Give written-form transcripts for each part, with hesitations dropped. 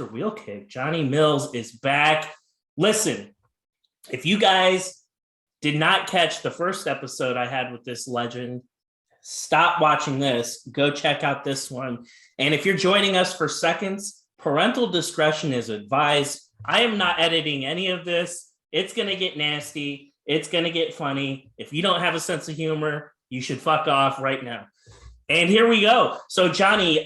Mr. Wheelkick. Jonny Mills is back. Listen, if you guys did not catch the first episode I had with this legend, stop watching this. Go check out this one. And if you're joining us for seconds, parental discretion is advised. I am not editing any of this. It's going to get nasty. It's going to get funny. If you don't have a sense of humor, you should fuck off right now. And here we go. So Jonny,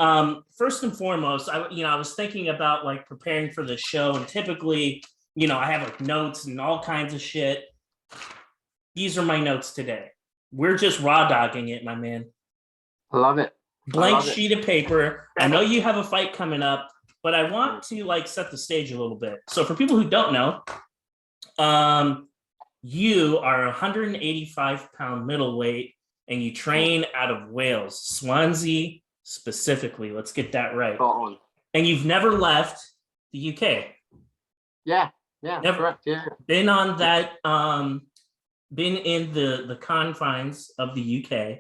first and foremost, I was thinking about like preparing for the show, and typically, I have like notes and all kinds of shit. These are my notes today. We're just raw dogging it, my man. I love it. Blank sheet of paper. I know you have a fight coming up, but I want to like set the stage a little bit. So for people who don't know, you are a 185-pound middleweight and you train out of Wales, Swansea specifically. Let's get that right. And you've never left the UK. Yeah, never, correct. Yeah. Been on that, been in the confines of the UK.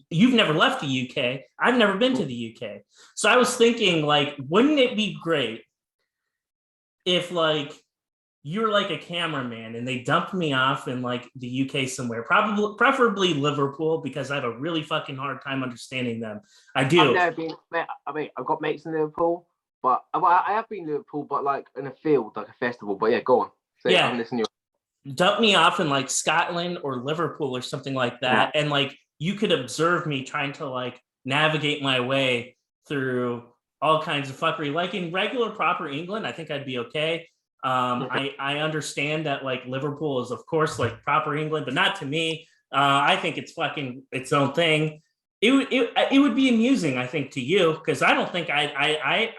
You've never left the UK. I've never been to the UK. So I was thinking, like, wouldn't it be great if like you're like a cameraman and they dumped me off in like the UK somewhere, preferably Liverpool, because I have a really fucking hard time understanding them. I do. I've never been, I've got mates in Liverpool, but I have been in Liverpool, but like in a field, like a festival. But yeah, go on. I'm listening to you. Dump me off in like Scotland or Liverpool or something like that. Yeah. And like you could observe me trying to like navigate my way through all kinds of fuckery. Like in regular proper England, I think I'd be okay. I understand that like Liverpool is of course like proper England, but not to me. I think it's fucking its own thing. It would be amusing, I think, to you, because I don't think I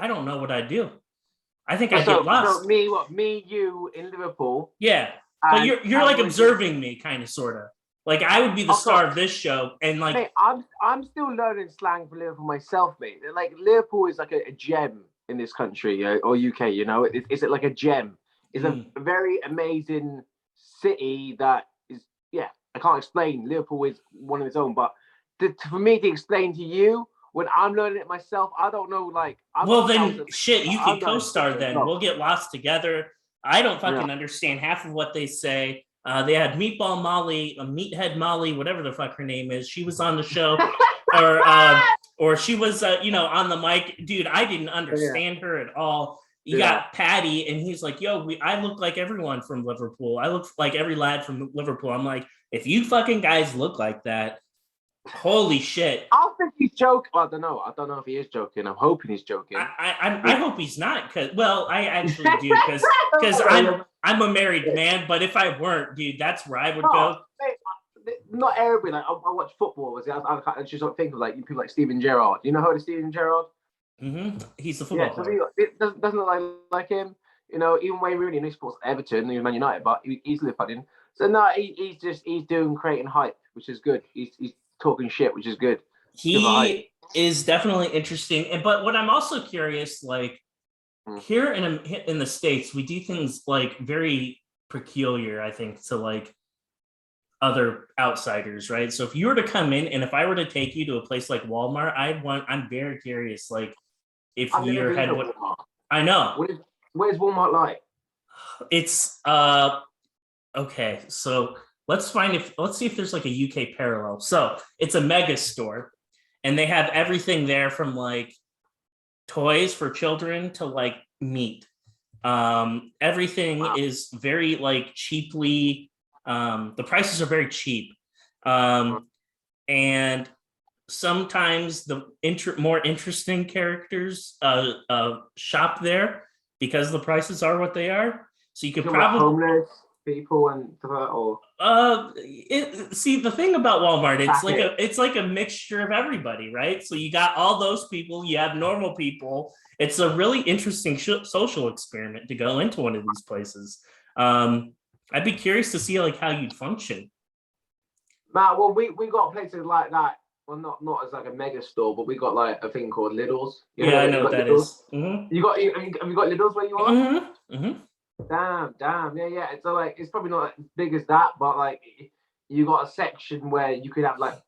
don't know what I'd do. I think I'd get lost. So me, you in Liverpool. Yeah, but you're like observing me, kind of, sort of. Like I would be the star of this show, and like mate, I'm still learning slang for Liverpool myself, mate. Like Liverpool is like a gem in this country or UK. It's like a gem. It's a very amazing city that is. Yeah, I can't explain. Liverpool is one of its own, but for me to explain to you. When I'm learning it myself, I don't know, like... Shit, you can co-star then. We'll get lost together. I don't fucking understand half of what they say. They had Meatball Molly, Meathead Molly, whatever the fuck her name is. She was on the show. or she was, on the mic. Dude, I didn't understand her at all. You got Patty, and he's like, yo, I look like everyone from Liverpool. I look like every lad from Liverpool. I'm like, if you fucking guys look like that, holy shit. I think he's joking. Well, I don't know if he is joking. I'm hoping he's joking. I hope he's not, because I actually do, because I'm a married man, but if I weren't, dude, that's where I would go. Mate, not everybody. Like I watch football. I just don't think of like people like Steven Gerrard. You know who is Steven Gerrard? Mm-hmm. He's the football player. So it doesn't look like him. Even Wayne Rooney, he sports Everton, he was Man United, but he's Liverpool. So no, he's creating hype, which is good. He's talking shit, which is good. He is definitely interesting. But what I'm also curious, like here in the States, we do things like very peculiar, I think, to like other outsiders, right? So if you were to come in and if I were to take you to a place like Wal-Mart, I'm very curious, like if your head would. I know. Where's Wal-Mart like? It's okay, so let's see if there's like a UK parallel. So it's a mega store, and they have everything there from like toys for children to like meat. Everything is very like cheaply. The prices are very cheap, and sometimes the more interesting characters shop there because the prices are what they are. So you could probably homeless people and or see the thing about Walmart, it's like a mixture of everybody, right? So you got all those people, you have normal people. It's a really interesting social experiment to go into one of these places. I'd be curious to see like how you'd function. Matt, well, we got places like that. Well, not as like a mega store, but we got like a thing called Lidl's. I know what that Lidl's is. Mm-hmm. Have you got Lidl's where you are? Mm-hmm. Mm-hmm. Damn, yeah. It's like it's probably not as big as that, but like you got a section where you could have like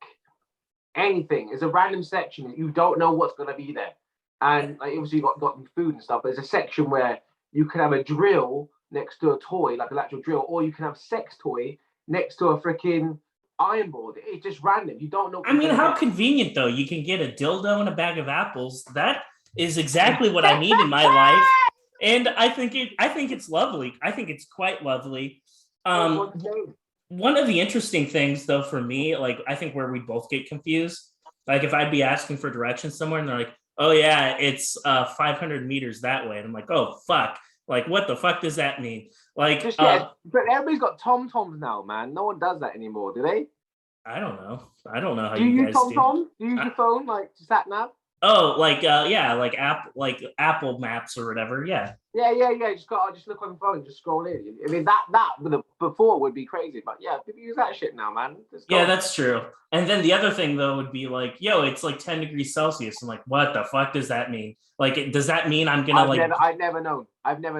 anything. It's a random section. You don't know what's gonna be there. and like, obviously you got food and stuff. There's a section where you can have a drill next to a toy, like an actual drill, or you can have sex toy next to a freaking iron board. It's just random. You don't know. I mean, how convenient though. You can get a dildo and a bag of apples. That is exactly what I need in my life. And I think it's lovely. I think it's quite lovely. One of the interesting things though for me, like I think where we both get confused, like if I'd be asking for directions somewhere and they're like, oh yeah, it's 500 meters that way. And I'm like, oh fuck. Like what the fuck does that mean? Like but everybody's got TomToms now, man. No one does that anymore, do they? I don't know. I don't know how do you use TomTom? Do you use your phone like sat nav? Oh, like like Apple Maps or whatever. Yeah. Just look on the phone, just scroll in. I mean that before would be crazy, but yeah, people use that shit now, man. Yeah, that's true. And then the other thing though would be like, yo, it's like 10 degrees Celsius. I'm like, what the fuck does that mean? Like, does that mean I'm gonna I've never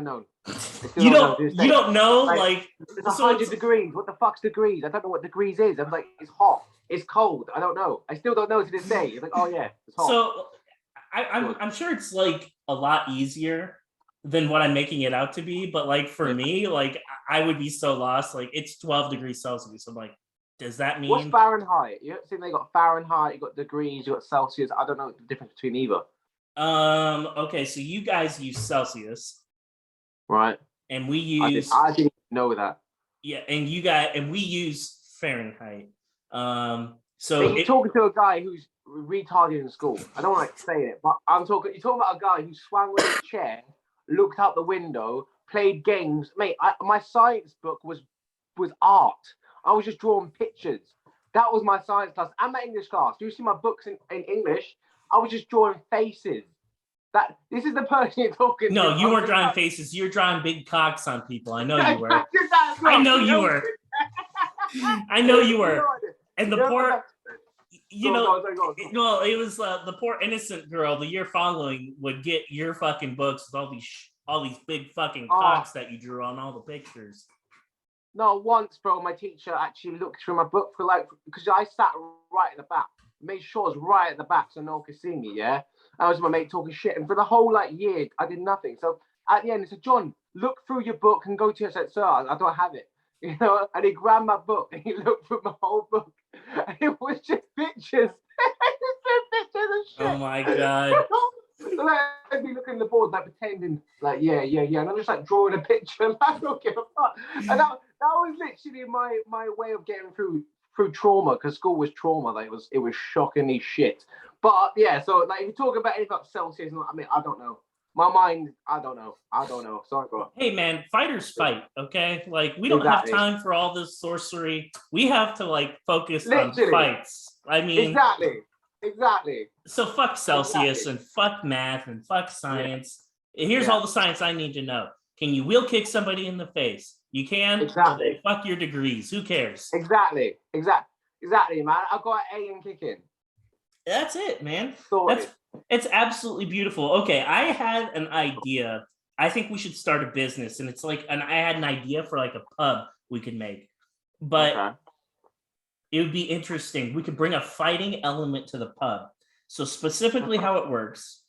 known. You don't know, like it's 100 degrees. What the fuck's degrees? I don't know what degrees is. I'm like, it's hot. It's cold. I don't know. I still don't know to this day. It's like, oh yeah, it's hot. So I'm sure it's like a lot easier than what I'm making it out to be, but like for me, like I would be so lost. Like it's 12 degrees Celsius. I'm like, does that mean what's Fahrenheit? You see, they got Fahrenheit, you got degrees, you got Celsius. I don't know the difference between either. Okay, so you guys use Celsius, right? And we use I didn't know that. Yeah, and we use Fahrenheit. So you're talking to a guy who's retarded in school. I don't like saying it, but you're talking about a guy who swung with his chair, looked out the window, played games. Mate, my science book was art. I was just drawing pictures. That was my science class and my English class. Do you see my books in English? I was just drawing faces. This is the person you're talking to. No, you weren't drawing faces. You're drawing big cocks on people. I know you were. I know you were. I know you were. And the poor, well, it was the poor innocent girl the year following would get your fucking books with all these big fucking cocks that you drew on all the pictures. No, once, bro, my teacher actually looked through my book because I sat right at the back, made sure I was right at the back so no one could see me. Yeah, I was my mate talking shit, and for the whole year, I did nothing. So at the end, he said, "John, look through your book and go to your." I said, "Sir, I don't have it." You know, and he grabbed my book and he looked through my whole book. And it was just pictures. Pictures and shit. Oh my god. I'd be looking at the board, pretending, yeah. And I'm just drawing a picture and I don't give a fuck. And that was literally my way of getting through trauma, because school was trauma. It was shockingly shit. But yeah, so if you talk about anything about Celsius, I mean, I don't know. My mind, I don't know. Sorry, bro. Hey, man, fighters fight, okay? We don't have time for all this sorcery. We have to, focus on fights. I mean... Exactly. So fuck Celsius and fuck math and fuck science. Yeah. Here's all the science I need to know. Can you wheel kick somebody in the face? You can? Exactly. Fuck your degrees. Who cares? Exactly, man. I've got an A in kicking. That's it, man. Sorted. It's absolutely beautiful. Okay, I had an idea. I think we should start a business, and it's I had an idea for a pub we could make, but it would be interesting. We could bring a fighting element to the pub. So specifically, how it works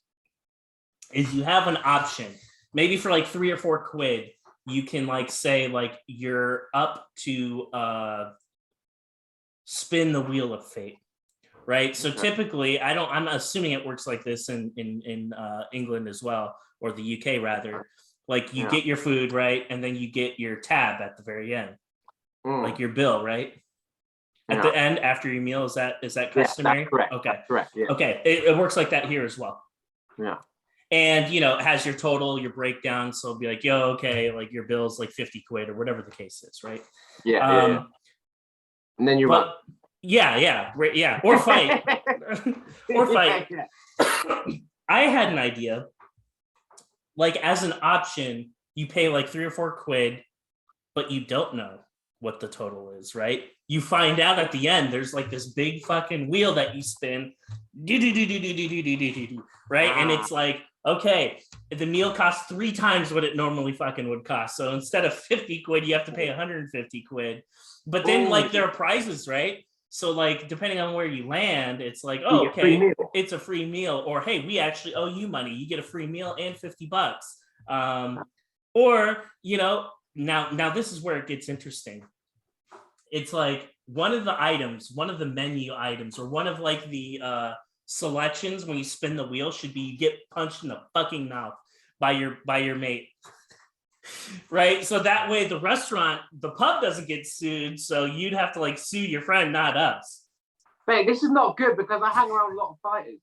is you have an option. Maybe for $3 or $4, you can say you're up to spin the wheel of fate. Right. So typically I'm assuming it works like this in England as well, or the UK rather. You get your food, right? And then you get your tab at the very end. Your bill, right? At the end after your meal. Is that customary? That's correct. Okay. That's correct. Yeah. Okay. It works like that here as well. Yeah. And it has your total, your breakdown. So it'll be okay, your bill's £50 or whatever the case is, right? Yeah. And then you run. Yeah, or fight. Or fight. I had an idea. As an option, you pay $3 or $4, but you don't know what the total is, right? You find out at the end, there's this big fucking wheel that you spin, right? And it's okay, the meal costs 3 times what it normally fucking would cost. So instead of £50, you have to pay £150. But then there are prizes, right? So like depending on where you land, it's like, You oh, get free okay, meal. it's a free meal, or hey, we actually owe you money. You get a free meal and $50. Or now this is where it gets interesting. It's like one of the menu items, or one of like the selections when you spin the wheel should be you get punched in the fucking mouth by your mate. Right, so that way the pub doesn't get sued, so you'd have to like sue your friend, not us. Mate, this is not good because I hang around a lot of fighters.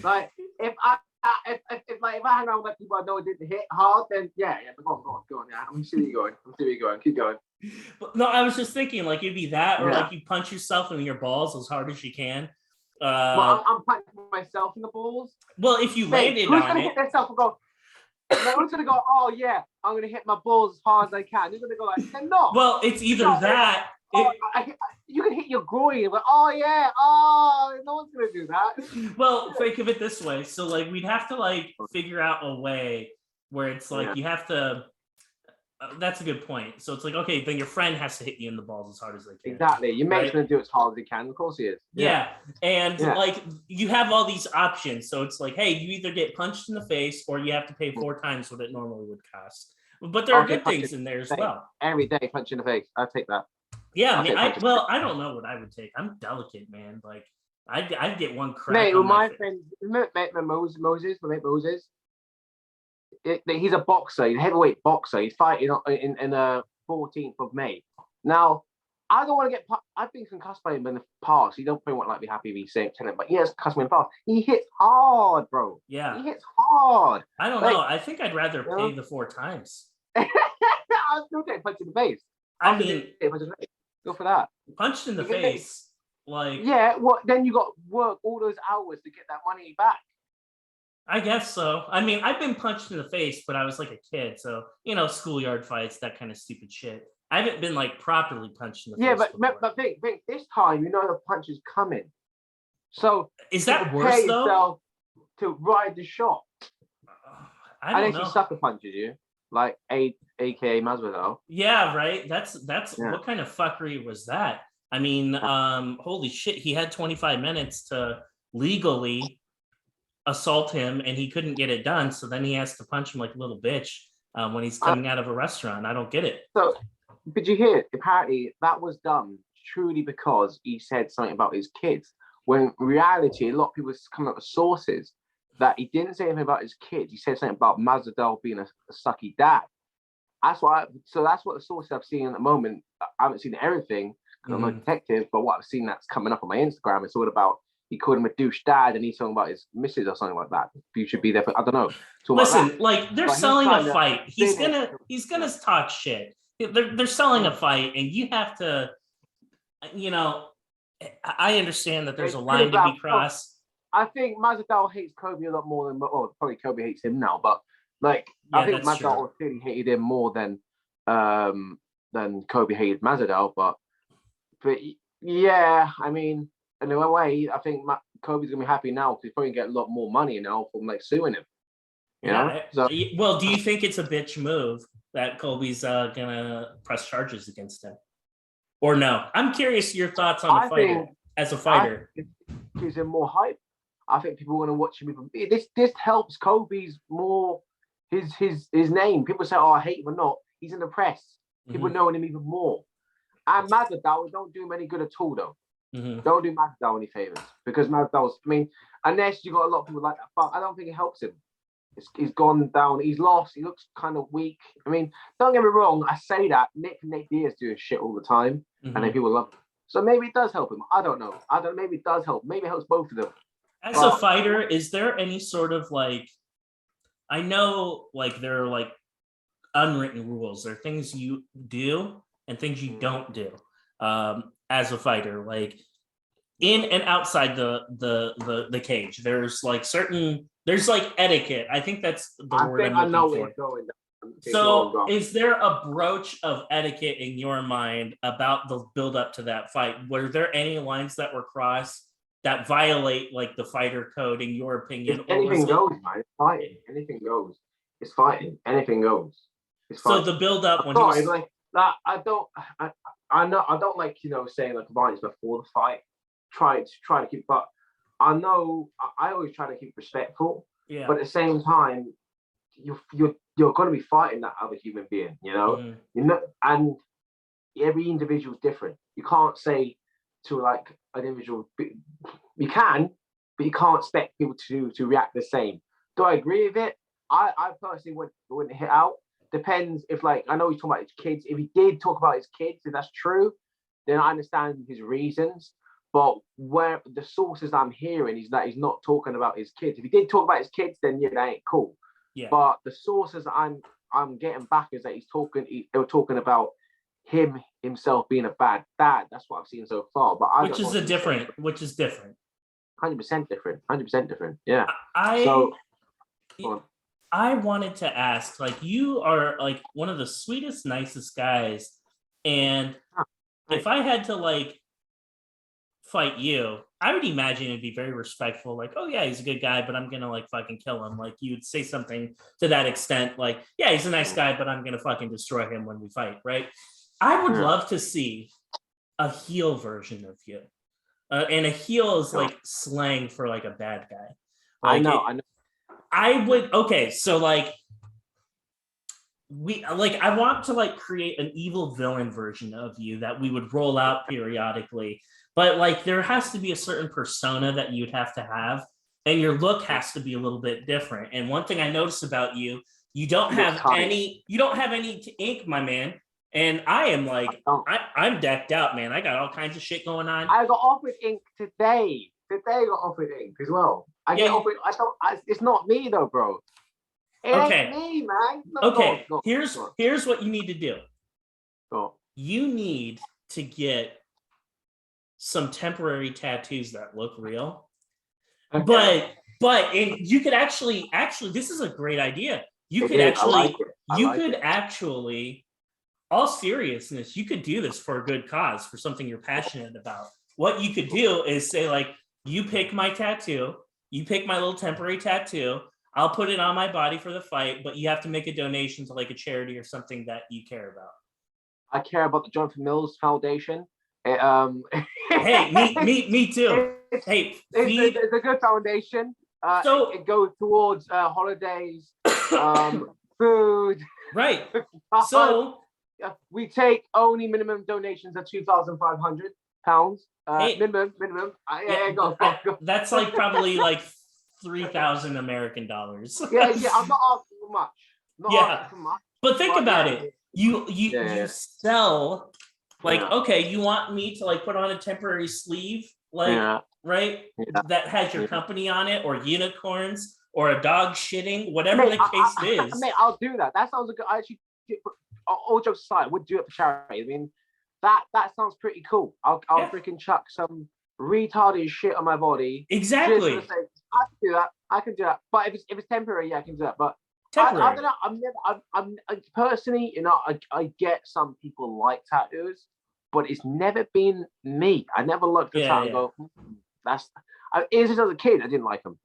Like if I hang around with like people I know didn't hit hard, then yeah, but go on. Yeah, I'm see where you're going. Keep going. But no, I was just thinking like it'd be that, or like you punch yourself in your balls as hard as you can. Well, I'm punching myself in the balls. Well, if you landed who's on gonna it, hit themselves and go? Like, who's gonna go? Oh yeah, I'm gonna hit my balls as hard as I can. Who's gonna go like? They're not. Well, it's either that. You can hit your groin, but oh yeah, oh, no one's gonna do that. Well, think of it this way. So like we'd have to like figure out a way where it's like you have to. That's a good point. So it's like, okay, then your friend has to hit you in the balls as hard as they can. Exactly. Your mate's gonna do it as hard as he can. Of course he is. Yeah. And like you have all these options. So it's like, hey, you either get punched in the face or you have to pay 4 times what it normally would cost. But there are good things in there as well. Every day, punch in the face. I'll take that. Yeah, I don't know what I would take. I'm delicate, man. Like I'd get one crack. Mate, with my friend, Moses, my mate Moses. He's a boxer. He's a heavyweight boxer. He's fighting in 14th of May. Now, I don't want to get. I've been concussed by him in the past. He don't probably want to be happy if he's saying it, but he has cussed me in the past. He hits hard, bro. Yeah, he hits hard. I don't know. I think I'd rather pay the 4 times. I'll still take a punch in the face. Go for that. Punched in the face, like then you got to work all those hours to get that money back. I guess so. I mean, I've been punched in the face, but I was like a kid, so schoolyard fights, that kind of stupid shit. I haven't been like properly punched in the face. Yeah, but think this time the punch is coming. So is that worse though? To ride the shot. I don't know. He sucker punches you, like aka Masvidal. Yeah, right. That's what kind of fuckery was that? I mean, holy shit, he had 25 minutes to legally assault him and he couldn't get it done, so then he has to punch him like a little bitch when he's coming out of a restaurant. I don't get it. So did you hear? Apparently that was done truly because he said something about his kids, when in reality a lot of people coming up with sources that he didn't say anything about his kids. He said something about Masvidal being a sucky dad. That's what the sources I've seen at the moment. I haven't seen everything because I'm not a detective, but what I've seen that's coming up on my Instagram, it's all about he called him a douche dad and he's talking about his missus or something like that. You should be there for, I don't know. Listen, like they're selling a fight. He's gonna talk shit. They're selling a fight, and you have to, I understand that there's a line to be crossed. I think Masvidal hates Kobe a lot more than, probably Kobe hates him now, but like I think Masvidal clearly hated him more than Kobe hated Masvidal, but yeah, I mean, in a way, I think Kobe's gonna be happy now because he's probably gonna get a lot more money now from like suing him. You know? So, well, do you think it's a bitch move that Kobe's gonna press charges against him, or no? I'm curious your thoughts on a fighter as a fighter. Gives him more hype. I think people want to watch him even. This helps Kobe's more his name. People say, "Oh, I hate him or not." He's in the press. People knowing him even more. And Masvidal don't do him any good at all, though. Don't do Masvidal any favors because Masvidal's. I mean, unless you got a lot of people like that, but I don't think it helps him. He's gone down. He's lost. He looks kind of weak. I mean, don't get me wrong. I say that Nate Diaz doing shit all the time, and then people love him. So maybe it does help him. I don't know. Maybe it does help. Maybe it helps both of them. As a fighter, is there any sort of like? I know, like there are like unwritten rules. There are things you do and things you don't do as a fighter. Like in and outside the cage, there's like etiquette. I think that's the word I'm looking for. So is there a broach of etiquette in your mind about the build up to that fight? Were there any lines that were crossed that violate like the fighter code in your opinion? Anything goes, man. It's fighting. Anything goes. It's fighting. Anything goes. It's fighting. So the build up when I I know I don't like saying like violence before the fight. Try to keep, but I know I always try to keep respectful. Yeah. But at the same time, you're going to be fighting that other human being, and every individual is different. You can't say to like an individual, you can, but you can't expect people to react the same. Do I agree with it? I personally wouldn't hit out. Depends if, like, I know he's talking about his kids. If he did talk about his kids, if that's true, then I understand his reasons. But where the sources I'm hearing is that he's not talking about his kids. If he did talk about his kids, then yeah, that ain't cool. Yeah. But the sources I'm getting back is that they were talking about himself being a bad dad. That's what I've seen so far. But which is different. 100% different. 100% different. Yeah. I wanted to ask, like, you are like one of the sweetest, nicest guys, and if I had to like fight you, I would imagine it'd be very respectful, like, oh yeah, he's a good guy, but I'm gonna like fucking kill him. Like, you'd say something to that extent, like, yeah, he's a nice guy, but I'm gonna fucking destroy him when we fight, right? I would love to see a heel version of you. And a heel is like slang for like a bad guy. Like, I know. I would, okay, so like I want to like create an evil villain version of you that we would roll out periodically, but like there has to be a certain persona that you'd have to have, and your look has to be a little bit different. And one thing I noticed about you, you don't have any ink, my man. And I am like, I'm decked out, man. I got all kinds of shit going on. I got offered ink today. Today I got offered ink as well. Get offered. It's not me though, bro. It ain't me, man. No, here's what you need to do. You need to get some temporary tattoos that look real. Okay. But you could actually this is a great idea. You could actually, all seriousness, you could do this for a good cause, for something you're passionate about. What you could do is say, like, you pick my tattoo, you pick my little temporary tattoo, I'll put it on my body for the fight, but you have to make a donation to like a charity or something that you care about. I care about the Jonathan Mills Foundation. Hey, me too. It's a good foundation. So it goes towards holidays, food. Right. So we take only minimum donations of £2,500. Minimum. Go. That's like probably like 3,000 American dollars. Yeah. I'm not asking for much. But think about it. You sell, like, okay, you want me to like put on a temporary sleeve, like, right? Yeah. That has your company on it, or unicorns, or a dog shitting, whatever the case is. Mate, I'll do that. That sounds good. I actually, all jokes aside, I would do it for charity. I mean, that sounds pretty cool. I'll freaking chuck some retarded shit on my body. Exactly. Just to say, I can do that. But if it's temporary, yeah, I can do that. But temporary. I don't know. I'm personally, I get some people like tattoos, but it's never been me. I never looked at tattoo and go, as a kid, I didn't like them,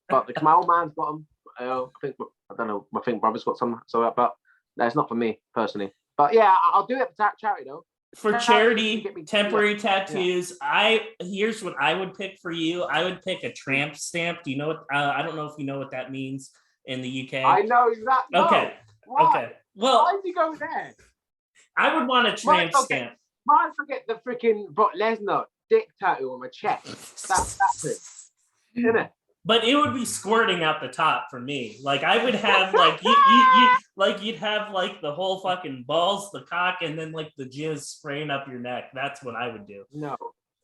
But my old man's got them. I think brother's got some. So, but that's not for me personally. But yeah, I'll do it for charity though. For charity, temporary tattoos. Here's what I would pick for you. I would pick a tramp stamp. Do you know what? I don't know if you know what that means in the UK. I know exactly. Okay. Okay. Well, why did you go there? I would want a tramp stamp. Might forget the freaking Brock Lesnar dick tattoo on my chest. That's it. Isn't it? But it would be squirting out the top for me. Like, I would have like you'd have like the whole fucking balls, the cock, and then like the jizz spraying up your neck. That's what I would do. No,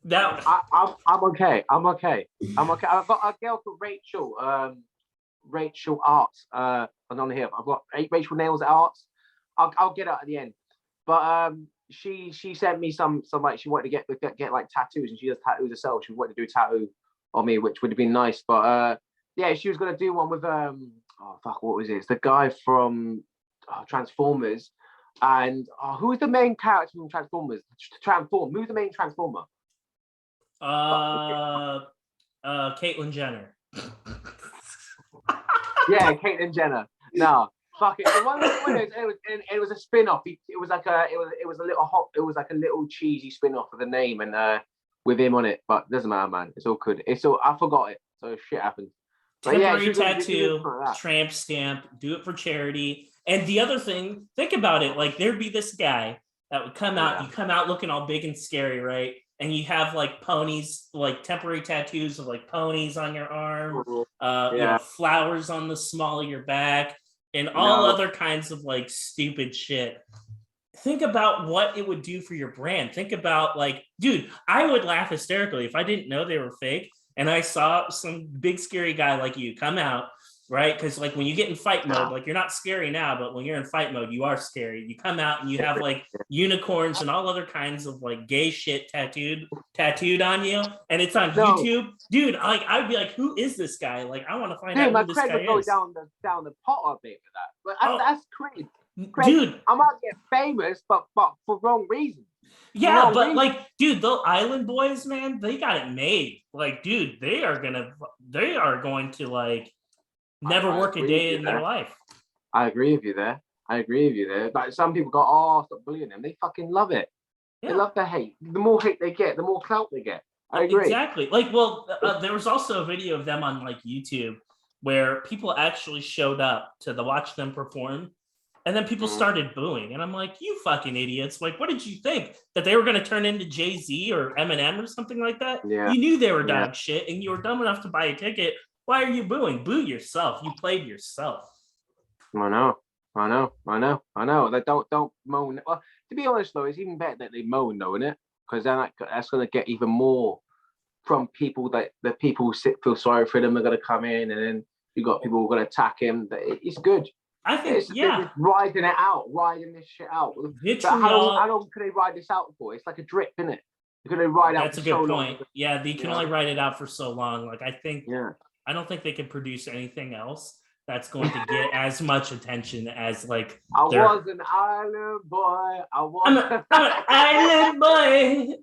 I'm okay. I've got a girl called Rachel Arts on here. I've got Rachel Nails Arts. I'll get her at the end. But she sent me some like, she wanted to get like tattoos, and she does tattoos herself. She wanted to do a tattoo on me, which would have been nice. But she was gonna do one with what was it? It's the guy from Transformers, and who's the main character from Transformers? Who's the main Transformer? Caitlyn Jenner. Yeah, Caitlyn Jenner. No, Fuck it. The one it was a spin-off. It was like a little cheesy spin-off of the name and with him on it. But it doesn't matter, man. It's all good. I forgot it. So shit happened. But Temporary tattoo, tramp stamp, do it for charity. And the other thing, think about it. Like there'd be this guy that would come out. You come out looking all big and scary, right? And you have like ponies, like temporary tattoos of like ponies on your arm, flowers on the small of your back, and all other kinds of like stupid shit. Think about what it would do for your brand. Think about like, dude, I would laugh hysterically if I didn't know they were fake and I saw some big scary guy like you come out, right? Because like when you get in fight mode, like you're not scary now, but when you're in fight mode, you are scary. You come out and you have like unicorns and all other kinds of like gay shit tattooed on you, and it's on YouTube, dude. Like I'd be like, who is this guy? Like I want to find out who this guy is. My credit would go down the pot a bit with that, but that's crazy. Dude, I might get famous, but for wrong reasons. Yeah, but like, dude, the Island Boys, man, they got it made. Like, dude, they are going to like never work a day in their life. I agree with you there. Like some people go, oh, stop bullying them. They fucking love it. Yeah. They love the hate. The more hate they get, the more clout they get. I agree. Exactly. Like, well, there was also a video of them on like YouTube where people actually showed up to watch them perform. And then people started booing. And I'm like, you fucking idiots. Like, what did you think? That they were going to turn into Jay-Z or Eminem or something like that? Yeah. You knew they were dog shit and you were dumb enough to buy a ticket. Why are you booing? Boo yourself. You played yourself. I know. They don't moan. Well, to be honest, though, it's even better that they moan, though, isn't it? Because then that's going to get even more from people that the people who feel sorry for them are going to come in. And then you got people who are going to attack him. It's good. I think, it's riding this shit out. How long can they ride this out for? It's like a drip, isn't it? You can ride out. That's a good point. Yeah, they can only ride it out for so long. Like I don't think they can produce anything else that's going to get as much attention as like. I was an island boy. I'm an island boy.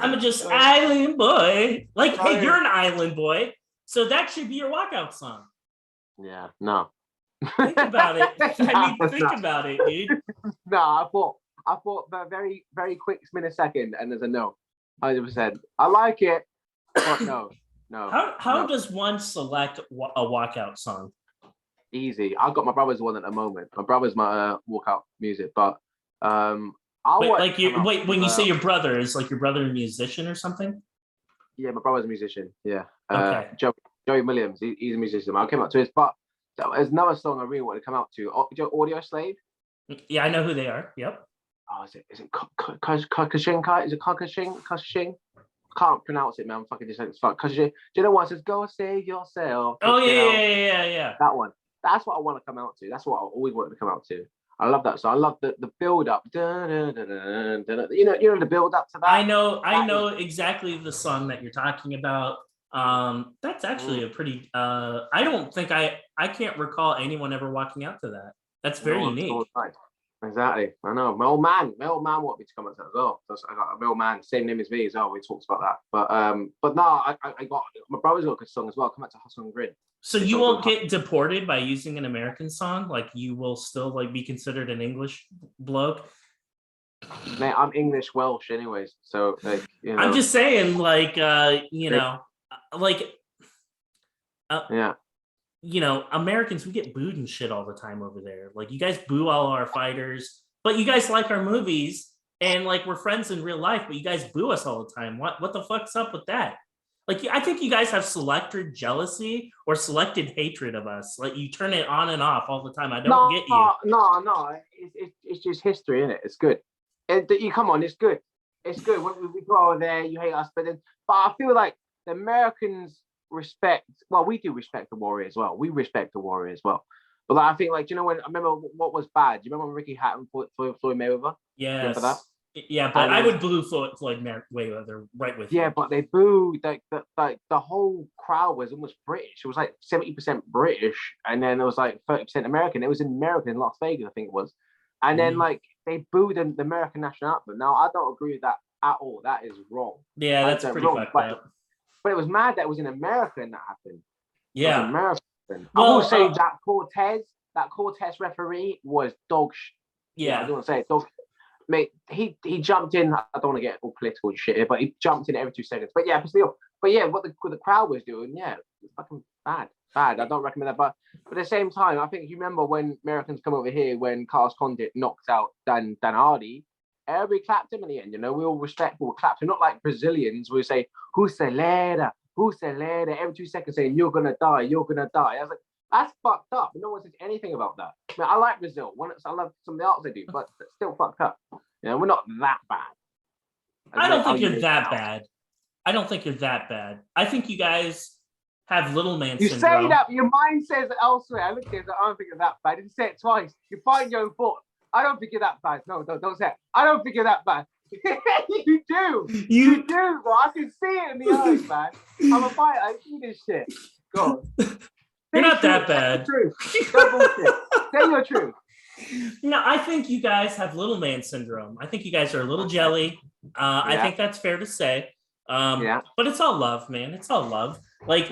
I'm just island boy. Like, hey, you're an island boy, so that should be your walkout song. Yeah. No. Think about it. Think about it, dude. No, I thought very, very quick millisecond, and there's a no, 100%. I like it, but no. How does one select a walkout song? Easy. I've got my brother's one at the moment. My brother's my walkout music, but when you say your brother, is like your brother a musician or something? Yeah, my brother's a musician. Yeah. Okay. Joey Williams. He's a musician. I came up to his, but there's another song I really want to come out to. Audio Slave. Yeah, I know who they are. Yep. Oh, is it Kakashinka? Is it Kakashin? Can't pronounce it, man. I'm fucking just like fuck. Do you know what? It says, "Go save yourself." Oh yeah. That one. That's what I want to come out to. That's what I always wanted to come out to. I love that song. I love the build up. You know the build up to that. I know exactly the song that you're talking about. That's actually a pretty I can't recall anyone ever walking out to that. That's very unique. Exactly. I know. My old man wanted me to come out to that as well. I got a real man, same name as me as well. We talked about that. But no, I got my brother's got a good song as well. Come out to Hustle and Grid. So you won't get deported by using an American song? Like you will still like be considered an English bloke? Man, I'm English Welsh anyways. So like, you know. I'm just saying, like you know, Americans, we get booed and shit all the time over there. Like you guys boo all our fighters, but you guys like our movies and like we're friends in real life, but you guys boo us all the time. What the fuck's up with that? Like I think you guys have selected jealousy or selected hatred of us. Like you turn it on and off all the time. I don't get you. No. It's just history, isn't it? It's good. You come on, it's good. It's good. When we go over there, you hate us, but I feel like the Americans respect. Well, we do respect the Warrior as well. We respect the Warrior as well. But like, I think, like, you know, when I remember what was bad. Do you remember when Ricky Hatton fought Floyd Mayweather? Yes. Remember that? Yeah, but I would boo Floyd Mayweather right with you. Yeah, but they booed. Like the whole crowd was almost British. It was like 70% British, and then it was like 30% American. It was in America in Las Vegas, I think it was. And then like they booed the American national anthem. Now I don't agree with that at all. That is wrong. Yeah, that's pretty fucked up. But it was mad that it was in America and that happened. Yeah. America. I will say that that Cortez referee was dog shit. Yeah. I don't want to say it, dog shit. Mate, he jumped in. I don't want to get all political and shit here, but he jumped in every 2 seconds. But yeah, what the crowd was doing, yeah, it's fucking bad. I don't recommend that. But at the same time, I think you remember when Americans come over here when Carlos Condit knocked out Dan Hardy, everybody clapped him in the end. You know, we all respectful clapped him. Not like Brazilians who say "Hucelera," every 2 seconds saying "You're gonna die." I was like, that's fucked up. No one says anything about that. I mean, I like Brazil. I love some of the arts they do, but it's still fucked up. You know, we're not that bad. I don't think you're that bad. I think you guys have little man syndrome. You say that, but your mind says elsewhere. I look at it, I don't think you're that bad. I didn't say it twice. You find your own thought. I don't think you're that bad. No, don't say it. I don't think you're that bad. You do. You do, bro. I can see it in the eyes, man. I'm a fighter. I see this shit. Go on. You're not that bad. Say your truth. No, I think you guys have little man syndrome. I think you guys are a little jelly. I think that's fair to say. But it's all love, man. It's all love. Like,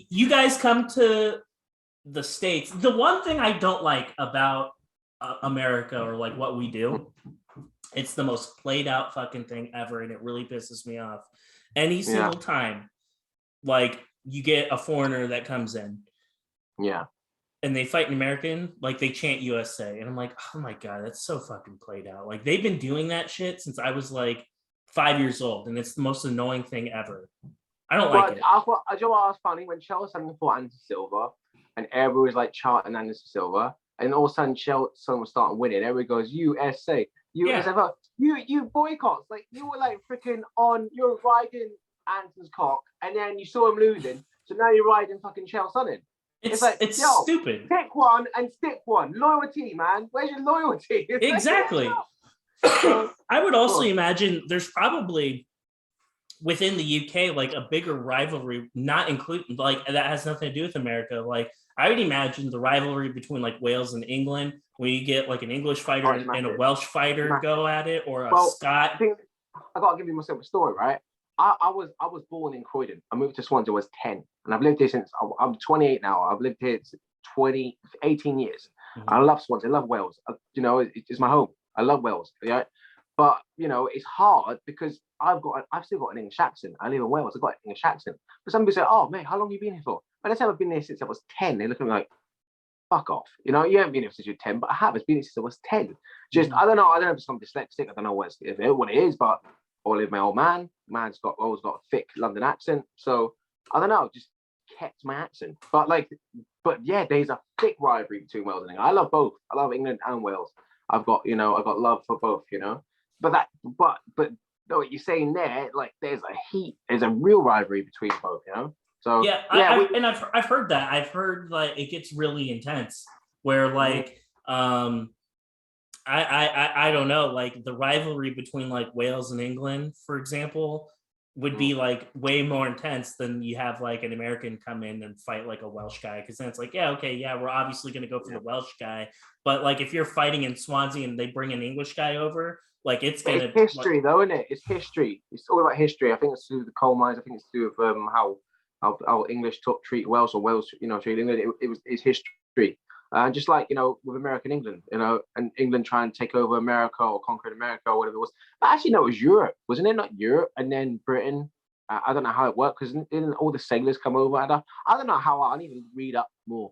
you guys come to the States. The one thing I don't like about America, or like what we do, it's the most played out fucking thing ever, and it really pisses me off. Any single time, like, you get a foreigner that comes in. Yeah. And they fight an American, like they chant USA. And I'm like, oh my God, that's so fucking played out. Like, they've been doing that shit since I was like 5 years old. And it's the most annoying thing ever. I don't like it. I know what was funny? When Chael Sonnen fought Anderson Silva, and everyone was like chanting Anderson Silva, and all of a sudden Chael Sonnen was starting winning. Everybody goes, USA. USA. You boycotts. Like, you were like freaking on, you're riding Anderson's cock, and then you saw him losing. So now you're riding fucking Chael Sonnen. It's like, stupid. Pick one and stick one. Loyalty, man. Where's your loyalty? Exactly. I would also imagine there's probably within the UK like a bigger rivalry, not including like that has nothing to do with America. Like, I would imagine the rivalry between like Wales and England, when you get like an English fighter and a Welsh fighter go at it, or a Scot. I gotta give you myself a story, right? I was born in Croydon. I moved to Swansea when I was 10, and I've lived here since I'm 28 now. I've lived here 18 years. Mm-hmm. I love Swansea. I love Wales. It's my home. I love Wales. Yeah, but it's hard because I've still got an English accent. I live in Wales. I've got an English accent. But some people say, "Oh, mate, how long have you been here for?" But I say I've been here since I was 10. They look at me like, "Fuck off." You haven't been here since you're 10, but I have. It's been here since I was 10. Just I don't know. I don't know if I'm dyslexic. I don't know what it is, but. Or live my old man. Man's always got a thick London accent. So I don't know, just kept my accent. But yeah, there's a thick rivalry between Wales and England. I love both. I love England and Wales. I've got love for both, But what you're saying there, like there's a real rivalry between both, So yeah, I've heard that. I've heard like it gets really intense where like I don't know, like the rivalry between like Wales and England, for example, would be like way more intense than you have like an American come in and fight like a Welsh guy, because then it's like, we're obviously going to go for the Welsh guy, but like if you're fighting in Swansea and they bring an English guy over, like it's history though, isn't it? It's history. It's all about history. I think it's to do with the coal mines. I think it's to do with how English treat Wales, or Wales treat England. It's history. Just like, with American England, and England trying to take over America or conquer America or whatever it was. But actually, no, it was Europe, wasn't it? Not Europe and then Britain. I don't know how it worked, because didn't all the sailors come over? I don't know how. I need to read up more.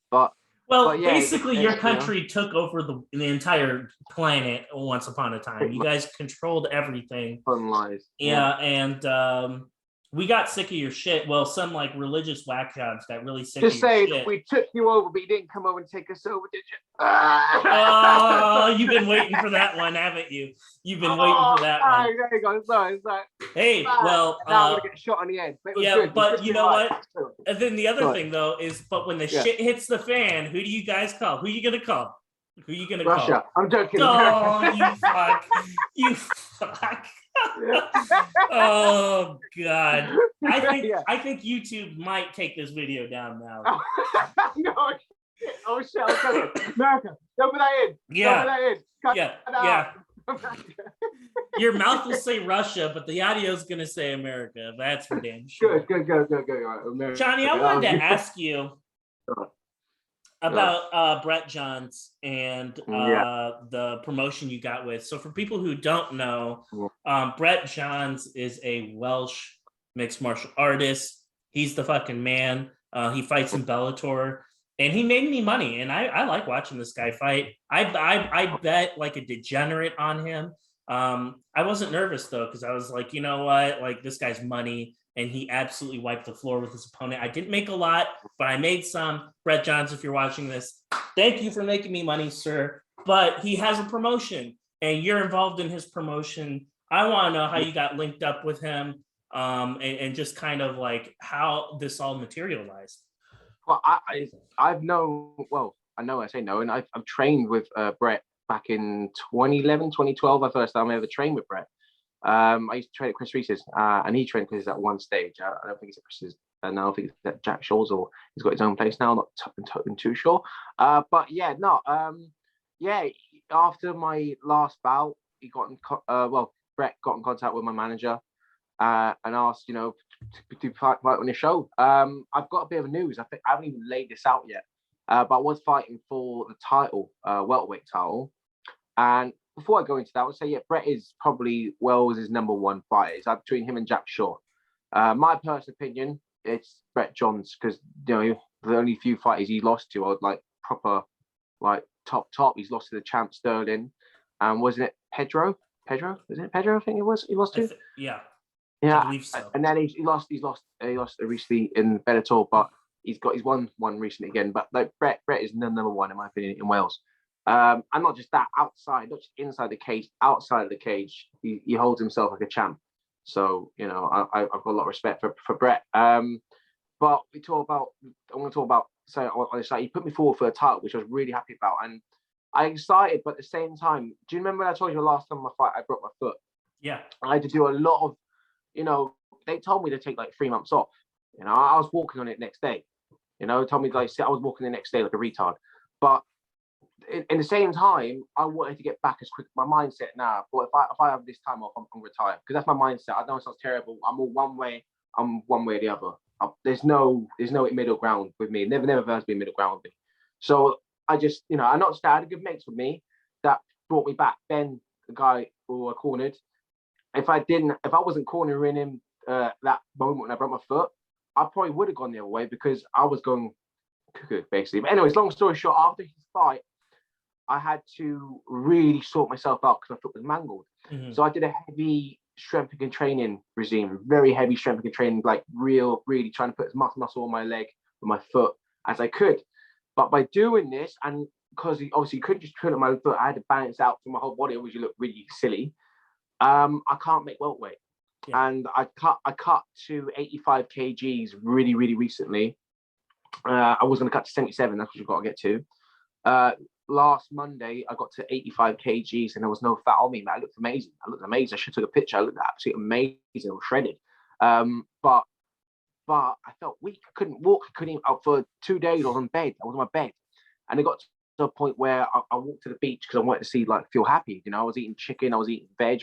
But basically, your country took over the entire planet once upon a time. You guys controlled everything. Fun lies. Yeah, and we got sick of your shit. Well, some like religious whack jobs got really sick of your shit. We took you over, but you didn't come over and take us over, did you? Oh, you've been waiting for that one, haven't you? You've been waiting for that one. There you go. Sorry. Hey, well, now I'm gonna get shot on the head. But you know what? And then the other thing though is, but when the shit hits the fan, who do you guys call? Who are you gonna call? Who are you gonna Russia. call? I'm joking. Oh, you fuck! You fuck! Oh God! I think YouTube might take this video down now. No, oh shit! America, don't put that in. Yeah, Don't put that in. Your mouth will say Russia, but the audio is gonna say America. That's for damn sure. Good. All right, America. Jonny, I wanted to ask you. About Brett Johns and Yeah. the promotion you got with. So for people who don't know, Brett Johns is a Welsh mixed martial artist. He's the fucking man. He fights in Bellator, and he made me money. And I like watching this guy fight. I bet like a degenerate on him. I wasn't nervous though, because I was like, you know what, like this guy's money. And he absolutely wiped the floor with his opponent. I didn't make a lot, but I made some. Brett Johns, if you're watching this, thank you for making me money, sir. But he has a promotion, and you're involved in his promotion. I want to know how you got linked up with him, and just kind of like how this all materialized. Well, I've known, well, I know I say no, and I've trained with Brett back in 2011, 2012, the first time I ever trained with Brett. I used to train at Chris Reese's, and he trained Chris at one stage. I don't think it's at Chris's, and I don't think it's at Jack Shaw's, or he's got his own place now. Not too sure. But yeah, no, yeah. After my last bout, he got Brett got in contact with my manager, and asked, to fight on the show. I've got a bit of news. I think I haven't even laid this out yet, but I was fighting for the title, welterweight title, and before I go into that, I would say, yeah, Brett is probably Wells' number one fighter. It's between him and Jack Shaw. My personal opinion, it's Brett Johns, because the only few fighters he lost to are like proper, like top. He's lost to the champ Sterling, and wasn't it Pedro? Was it Pedro? I think it was. He lost to. Yeah, I believe so. And then he lost recently in Bellator, but he's won one recently again. But like Brett is number one in my opinion in Wales. And not just that, outside, not just inside the cage, outside of the cage, he holds himself like a champ. So, I've got a lot of respect for Brett. But I want to talk about, so on the side, he put me forward for a title, which I was really happy about. And I excited, but at the same time, do you remember when I told you the last time I fight, I broke my foot? Yeah. I had to do a lot of, they told me to take like 3 months off. I was walking on it next day. Told me like I was walking the next day like a retard. But in the same time, I wanted to get back as quick. My mindset now, but if I have this time off, I'm retired, because that's my mindset. I know it sounds terrible. I'm all one way. I'm one way or the other. There's no middle ground with me. Never has been middle ground with me. So I just, I not just had a good mates with me that brought me back. Ben, the guy who I cornered. If I wasn't cornering him that moment when I broke my foot, I probably would have gone the other way, because I was going cuckoo basically. But anyways, long story short, after his fight, I had to really sort myself out because my foot was mangled. Mm-hmm. So I did a heavy strength and training regime, very heavy strength and training, like really trying to put as much muscle on my leg with my foot as I could. But by doing this, and because obviously you couldn't just train on my foot, I had to balance out through my whole body, which looked really silly. I can't make welterweight. Yeah. And I cut to 85 kgs really recently. I was going to cut to 77. That's what you've got to get to. Last Monday, I got to 85 kgs and there was no fat on me, man. I looked amazing. I should have took a picture. I looked absolutely amazing. I was shredded. But I felt weak. I couldn't walk. I couldn't even, for 2 days, I was on bed. I was on my bed. And it got to a point where I walked to the beach because I wanted to feel happy. I was eating chicken. I was eating veg.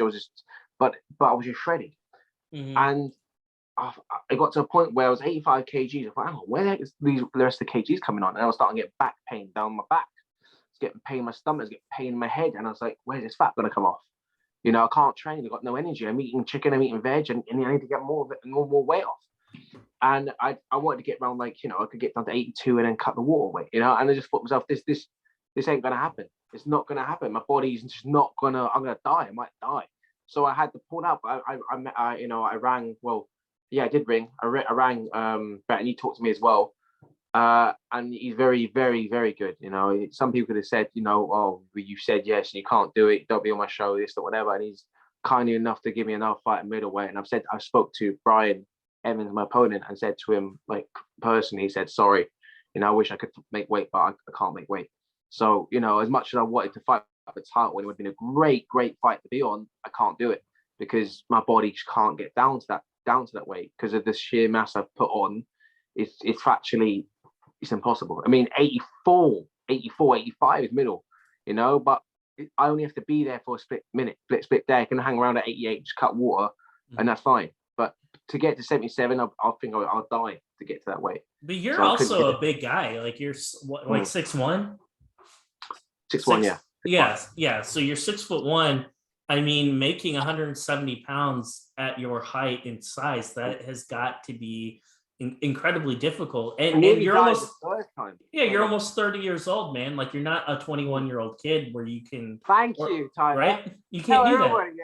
But I was just shredded. Mm-hmm. And I got to a point where I was 85 kgs. I thought, oh, where the heck is the rest of the kgs coming on? And I was starting to get back pain down my back. Getting pain in my stomach, getting pain in my head, and I was like, "Where's this fat gonna come off?" I can't train. I've got no energy. I'm eating chicken. I'm eating veg, and I need to get more of it and more weight off. And I wanted to get around I could get down to 82 and then cut the water weight. And I just thought to myself, this ain't gonna happen. It's not gonna happen. My body's just not gonna. I'm gonna die. I might die. So I had to pull out. I rang. Well, yeah, I did ring. I rang Brett, and he talked to me as well. And he's very, very, very good. Some people could have said, oh, you said yes and you can't do it. Don't be on my show, this or whatever. And he's kind enough to give me another fight in middleweight. And I spoke to Brian Evans, my opponent, and said to him, like, personally, he said, sorry, I wish I could make weight, but I can't make weight. So, as much as I wanted to fight the title, when it would have been a great, great fight to be on, I can't do it because my body just can't get down to that weight because of the sheer mass I've put on. It's actually, it's impossible. I mean, 84, 85 is middle, but I only have to be there for a split minute, split day. I can hang around at 88, just cut water, and that's fine. But to get to 77, I'll think I'll die to get to that weight. But you're also a big guy. Like you're what, like 6'1"? 6'1", yeah. Yeah. So you're 6'1". I mean, making 170 pounds at your height and size, that has got to be incredibly difficult. And you're almost you're almost 30 years old, man. Like you're not a 21-year-old kid where you can. Thank you, Tyler. Right? You can't do that.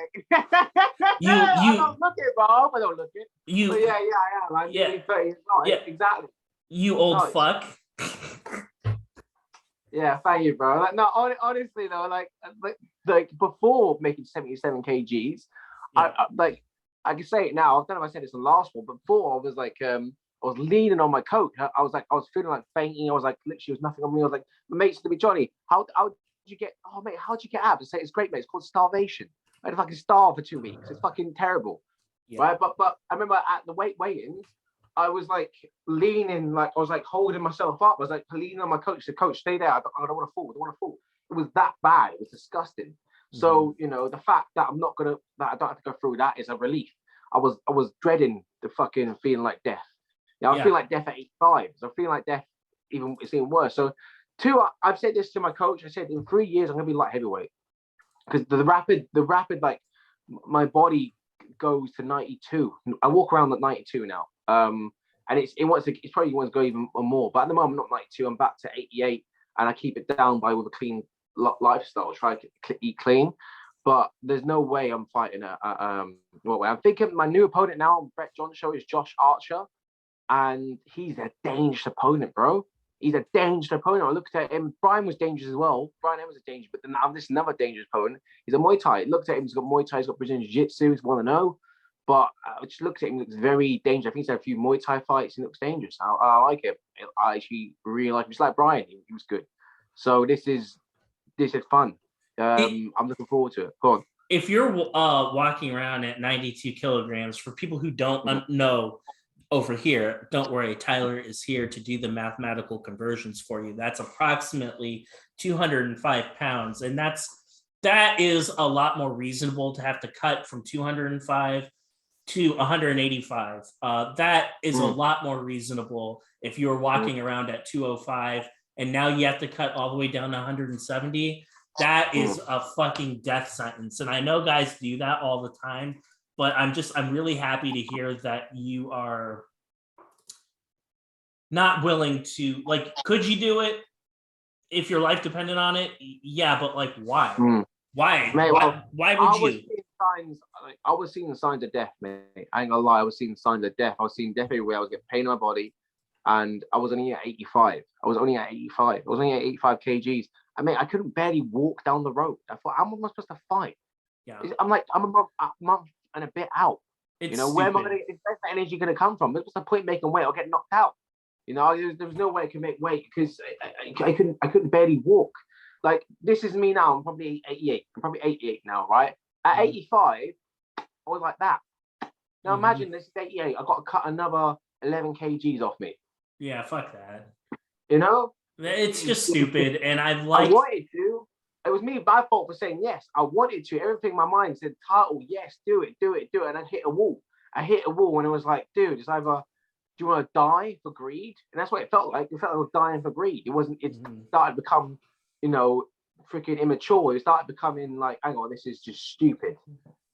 I don't look it, bro. I don't look it. You. But yeah, I am. I'm 30 years old. Yeah, exactly. You old fuck. Yeah, thank you, bro. Like, no, honestly though, like before making 77 kgs, I I can say it now. I don't know if I said this in the last one, but before I was like, I was leaning on my coat. I was feeling like fainting. I was like, literally, there was nothing on me. I was like, my mate said to me, Jonny, how did you get? Oh mate, how'd you get abs? I say it's great, mate. It's called starvation. I had to fucking starve for 2 weeks. It's fucking terrible, right? But I remember at the weigh-ins, I was like leaning, like I was like holding myself up. I was like leaning on my coach. I said, Coach, stay there. I don't want to fall. I don't want to fall. It was that bad. It was disgusting. Mm-hmm. So, you know, the fact that I don't have to go through that is a relief. I was dreading the fucking feeling like death. Yeah, I was feeling like death at 85. So I feel like death it's even worse. So I've said this to my coach. I said in 3 years I'm gonna be light heavyweight. Because the rapid like my body goes to 92. I walk around at 92 now. And it's probably wants to go even more, but at the moment I'm not 92. I'm back to 88, and I keep it down with a clean lifestyle. Try to eat clean, but there's no way I'm fighting I'm thinking my new opponent now on Brett John's show is Josh Archer, and he's a dangerous opponent, bro. He's a dangerous opponent. I looked at him. Brian was dangerous as well. Brian Evans is dangerous, but then this another dangerous opponent. He's a Muay Thai. I looked at him. He's got Muay Thai. He's got Brazilian Jiu-Jitsu. He's 1-0. But I just looked at him. He looks very dangerous. I think he's had a few Muay Thai fights. He looks dangerous. I like him. I actually really like him. Just like Brian, he was good. So this is fun. I'm looking forward to it. Go on. If you're walking around at 92 kilograms, for people who don't know over here, don't worry. Tyler is here to do the mathematical conversions for you. That's approximately 205 pounds, and that is a lot more reasonable to have to cut from 205 to 185. That is a lot more reasonable if you were walking around at 205 and now you have to cut all the way down to 170. That is a fucking death sentence. And I know guys do that all the time, but I'm really happy to hear that you are not willing to, like, could you do it if your life depended on it? Yeah, but like, why? Why? Mate, why would you? I was seeing the signs of death, mate. I ain't gonna lie. I was seeing signs of death. I was seeing death everywhere. I was getting pain in my body, and I was only at 85. I was only at 85 kgs. I mean, I couldn't barely walk down the road. I thought, how am I supposed to fight? Yeah. I'm a month and a bit out. Where am I going to get this energy going to come from? What's the point making weight? I'll get knocked out. There was no way I could make weight because I couldn't barely walk. Like, this is me now. I'm probably 88. I'm probably 88 now, right? At 85, I was like that. Now imagine this is 88. I got to cut another 11 kgs off me. Yeah, fuck that. It's just stupid. And I wanted to. It was me, my fault for saying yes. I wanted to. Everything in my mind said, title, yes, do it. And I hit a wall. And it was like, dude, it's either, do you want to die for greed? And that's what it felt like. It felt like I was dying for greed. It started to become, freaking immature. It started becoming like, hang on, this is just stupid.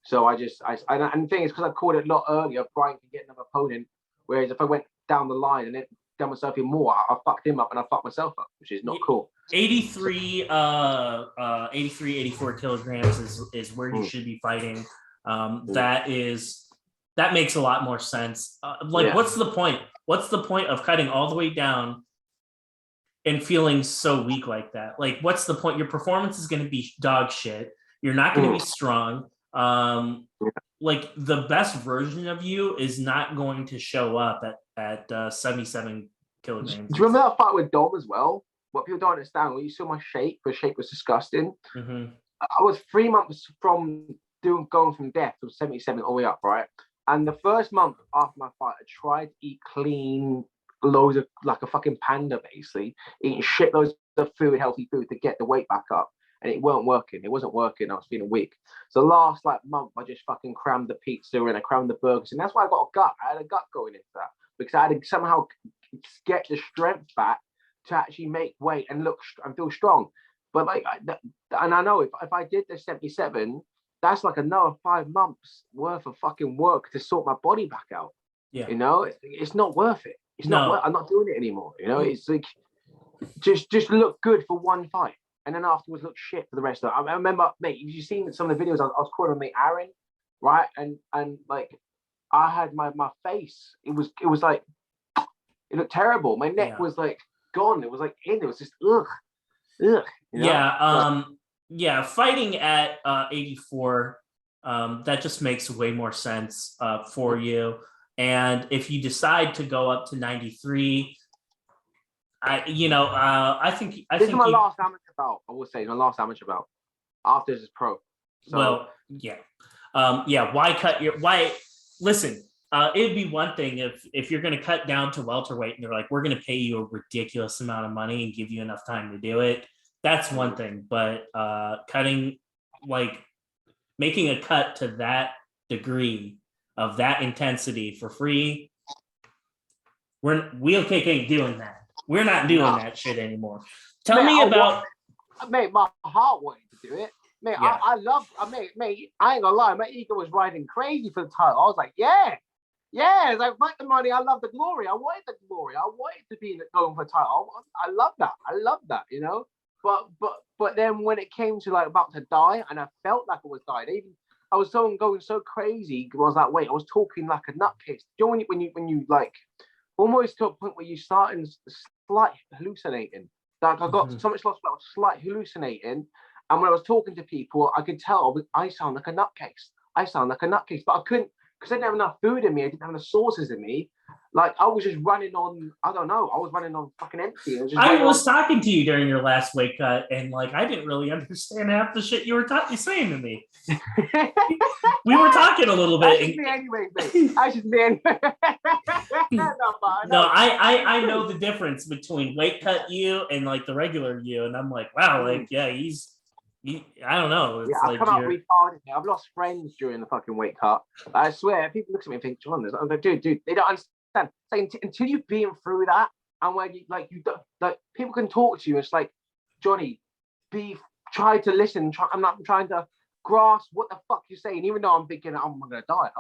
So and the thing is, because I called it a lot earlier, Brian could get another opponent. Whereas if I went down the line and then done myself even more, I fucked him up and I fucked myself up, which is not cool. 83, 84 kilograms is where you should be fighting. That makes a lot more sense. What's the point? What's the point of cutting all the way down and feeling so weak like that? Like, what's the point? Your performance is going to be dog shit. You're not going to be strong. Like, the best version of you is not going to show up at 77 kilograms. Do you remember that fight with Dom as well? What people don't understand, when you saw my shape, the shape was disgusting. I was 3 months from going from death to 77 all the way up, right? And the first month after my fight, I tried to eat clean, loads of, like a fucking panda, basically, eating shitloads of food, healthy food to get the weight back up. and it weren't working. It wasn't working. I was feeling weak. So last like month, I just fucking crammed the pizza and I crammed the burgers, and that's why I got a gut. I had a gut going into that because I had to somehow get the strength back to actually make weight and look and feel strong. But like, and I know if I did the 77, that's like another 5 months worth of fucking work to sort my body back out. Yeah. You know, it's not worth it. It's not worth, I'm not doing it anymore. You know, it's like just look good for one fight, and then afterwards look shit for the rest of it. I remember, mate, you've seen some of the videos I was calling my mate Aaron, right? And like I had my face, it was like it looked terrible. My neck was like gone. It was like it was just ugh. You know? Yeah, fighting at 84, that just makes way more sense for you. And if you decide to go up to 93, I think this is my last amateur bout. I will say my last amateur bout. After this is pro. So, well, yeah. Why listen, it'd be one thing if you're going to cut down to welterweight and they're like, we're going to pay you a ridiculous amount of money and give you enough time to do it. That's one thing. But cutting, like making a cut to that degree of that intensity for free, Wheelkick ain't doing that. We're not doing that shit anymore. Tell me about... Mate, my heart wanted to do it. Mate, yeah. I love... Mate, I ain't gonna lie. My ego was riding crazy for the title. I was like, yeah. It's like, fuck the money. I love the glory. I wanted the glory. I wanted to be going for the title. I love that, you know? But then when it came to like about to die, and I felt like I was dying, I was going so crazy. I was like, wait, I was talking like a nutcase. You know when you like almost to a point where you start slight hallucinating. Like I got so much lost, but I was slight hallucinating. And when I was talking to people, I could tell I sound like a nutcase. But I couldn't, because I didn't have enough food in me. I didn't have enough sources in me. Like I was just running on, I don't know. I was running on fucking empty. I was talking to you during your last weight cut, and like I didn't really understand half the shit you were saying to me. We were talking a little bit. That's just me anyway, mate. That's just me anyway. I know the difference between weight cut you and like the regular you, and I'm like, wow, like yeah, I don't know. It's I've come out retarded. I've lost friends during the fucking weight cut. I swear, people look at me and think, John, I'm like, dude, they don't understand. Like, until you've been through that, and when you don't, like people can talk to you, it's like, Johnny, try to listen. I'm not trying to grasp what the fuck you're saying, even though I'm thinking, I'm gonna die.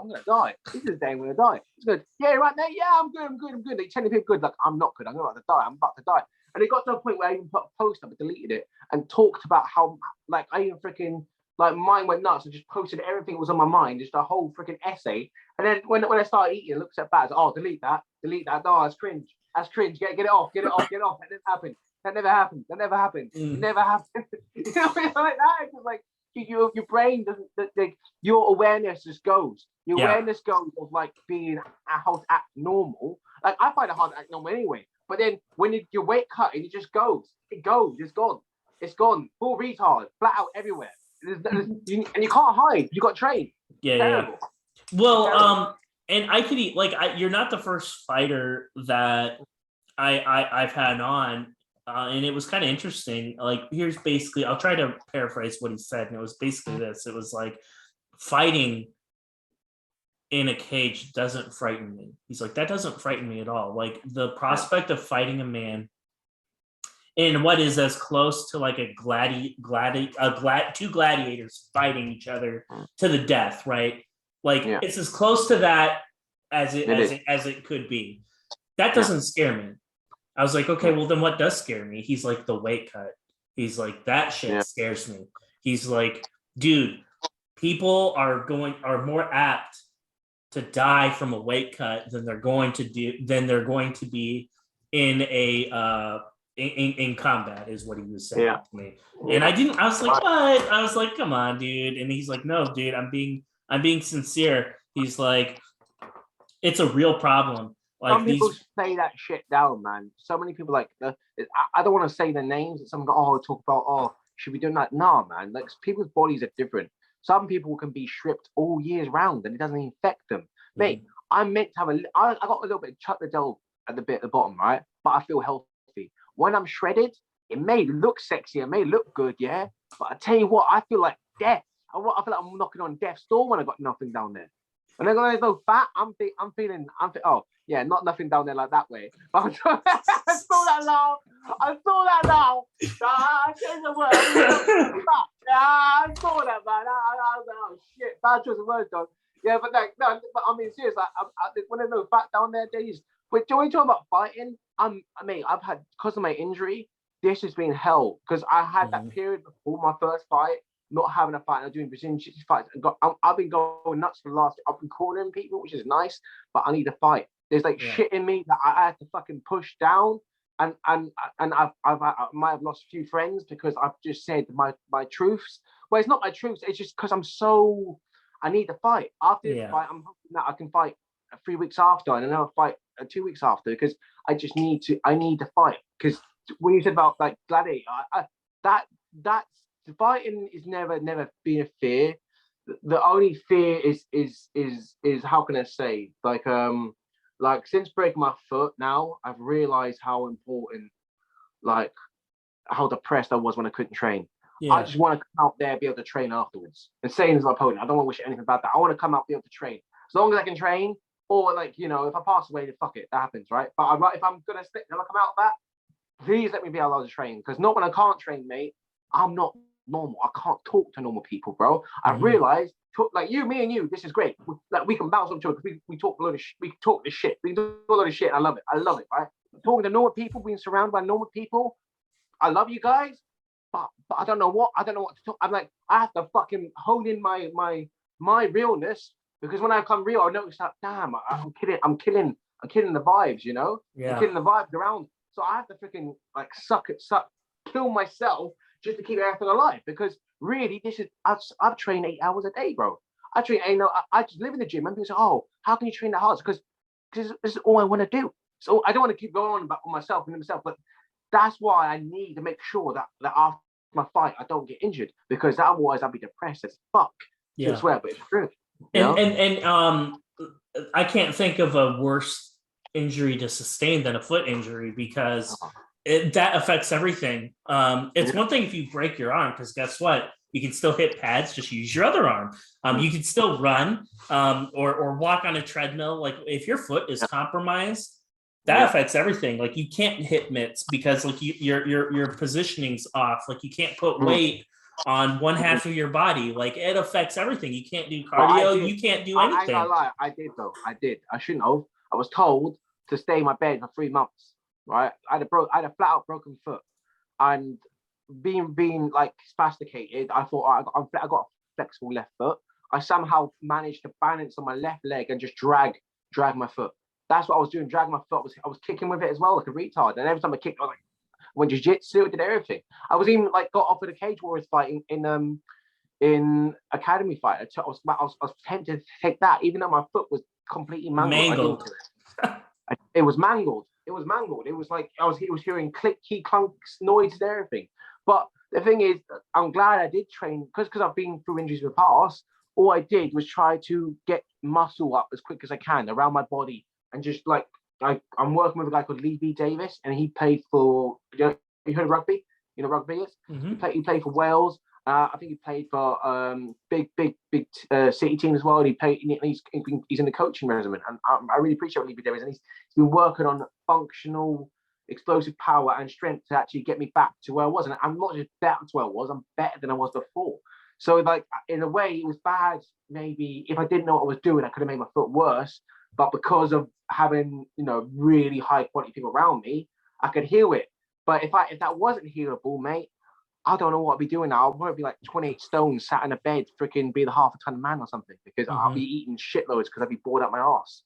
This is the day I'm gonna die. It's good. Yeah, right, mate. Yeah, I'm good. They tend to be good. Like I'm not good. I'm about to die. And it got to a point where I even put a post up, and deleted it, and talked about how like I even freaking like mine went nuts and just posted everything that was on my mind, just a whole freaking essay. And then when I started eating, it looks at bad. Oh, delete that. No, that's cringe. Get it off. That didn't happen. That never happened. It never happened. You know, like that. It's just like your brain doesn't. Like your awareness just goes. Your awareness goes of like being how to act normal. Like I find it hard to act normal anyway. But then when your weight cut, it just goes. It's gone. It's gone. Full retard, flat out everywhere. And you can't hide. You got trained. Yeah. Well, and I could eat like you're not the first fighter that I've had on, and it was kind of interesting. Like here's basically, I'll try to paraphrase what he said, and it was basically this. It was like fighting in a cage doesn't frighten me. He's like, that doesn't frighten me at all. Like the prospect of fighting a man in what is as close to like a two gladiators fighting each other to the death, right? Like it's as close to that as it could be. That doesn't scare me. I was like, okay, well then what does scare me? He's like, the weight cut. He's like, that shit scares me. He's like, dude, people are more apt to die from a weight cut than they're going to be in a in combat, is what he was saying to me. And I was like, what? I was like, come on, dude. And he's like, no, dude, I'm being sincere. He's like, it's a real problem. Like some people say that shit down, man. So many people like I don't want to say the names. Some go, talk about, should we do that? Nah, man. Like people's bodies are different. Some people can be stripped all years round and it doesn't even affect them. Mate, I'm meant to have I got a little bit of Chuck Liddell at the bottom, right? But I feel healthy. When I'm shredded, it may look sexy, it may look good, yeah, But I tell you what, I feel like death. I feel like I'm knocking on death's door when I got nothing down there. And then there's no fat. Oh yeah, not nothing down there like that way. But I saw that laugh. I saw that laugh. I changed the word. I saw that, man. Oh shit, bad choice of words, dog. Yeah, but like no, but I mean, seriously, when there's no fat down there, days. But when you talk about fighting, I've had, because of my injury, this has been hell, because I had that period before my first fight, not having a fight and doing Brazilian Jiu-Jitsu fights. I've been going nuts for the last. I've been cornering people, which is nice, but I need to fight. There's like shit in me that I had to fucking push down, and I might have lost a few friends because I've just said my truths. Well, it's not my truths. It's just because I need to fight. After the fight, I'm hoping that I can fight 3 weeks after, and then I'll fight 2 weeks after, because I need to fight. Because when you said about like gladiator, that's fighting is never been a fear. The only fear is how can I say, like since breaking my foot, now I've realized how important, like how depressed I was when I couldn't train. I just want to come out there, be able to train afterwards. And saying as my opponent, I don't want to wish anything about that. I want to come out, be able to train as long as I can train. Or like, you know, if I pass away, then fuck it, that happens, right? But if I'm gonna stick, if I come out of that, please let me be allowed to train. Because not when I can't train, mate, I'm not normal. I can't talk to normal people, bro. I've realized, like me and you, this is great. Like we can bounce off each other because we talk a lot of we talk this shit. We do a lot of shit. I love it, right? Talking to normal people, being surrounded by normal people. I love you guys, but I don't know what to talk. I'm like, I have to fucking hone in my realness, because when I come real, I notice that, damn, I'm killing the vibes, you know? Yeah. I'm killing the vibes around. So I have to freaking like kill myself just to keep everything alive. Because really, this is, I've trained 8 hours a day, bro. I just live in the gym, and people say, oh, how can you train that hard? Because this is all I want to do. So I don't want to keep going on about myself, but that's why I need to make sure that after my fight, I don't get injured, because otherwise I'll be depressed as fuck. I swear, but it's true. And I can't think of a worse injury to sustain than a foot injury, because that affects everything. It's one thing if you break your arm, because guess what? You can still hit pads, just use your other arm. You can still run or walk on a treadmill. Like if your foot is compromised, that affects everything. Like you can't hit mitts because like your positioning's off. Like you can't put weight on one half of your body. Like it affects everying. You can't do cardio. You can't do anything. I ain't gonna lie. I did though. I shouldn't have. I was told to stay in my bed for 3 months. Right. I had a flat out broken foot, and being like spasticated, I thought, I got a flexible left foot. I somehow managed to balance on my left leg and just drag my foot. That's what I was doing. Dragging my foot. I was kicking with it as well, like a retard. And every time I kicked, I was like, went jiu-jitsu, did everything. I was even like got offered a Cage Warriors fight in academy fight. I was tempted to take that, even though my foot was completely mangled. It was mangled. It was like I was hearing clicky clunks, noises, and everything. But the thing is, I'm glad I did train, because I've been through injuries in the past. All I did was try to get muscle up as quick as I can around my body, and just like I'm working with a guy called Lee B. Davis, and he played for, you heard of rugby? You know rugby is? He played for Wales. I think he played for big city team as well. And he's in the coaching regimen, and I really appreciate what Lee B. Davis, and he's been working on functional explosive power and strength to actually get me back to where I was. And I'm not just better to where I was, I'm better than I was before. So like in a way, it was bad. Maybe if I didn't know what I was doing, I could have made my foot worse. But because of having, you know, really high quality people around me, I could heal it. But if that wasn't healable, mate, I don't know what I'd be doing now. I'd probably be like 28 stone, sat in a bed, freaking be the half a ton of man or something, because I'll be eating shitloads because I'd be bored out my ass.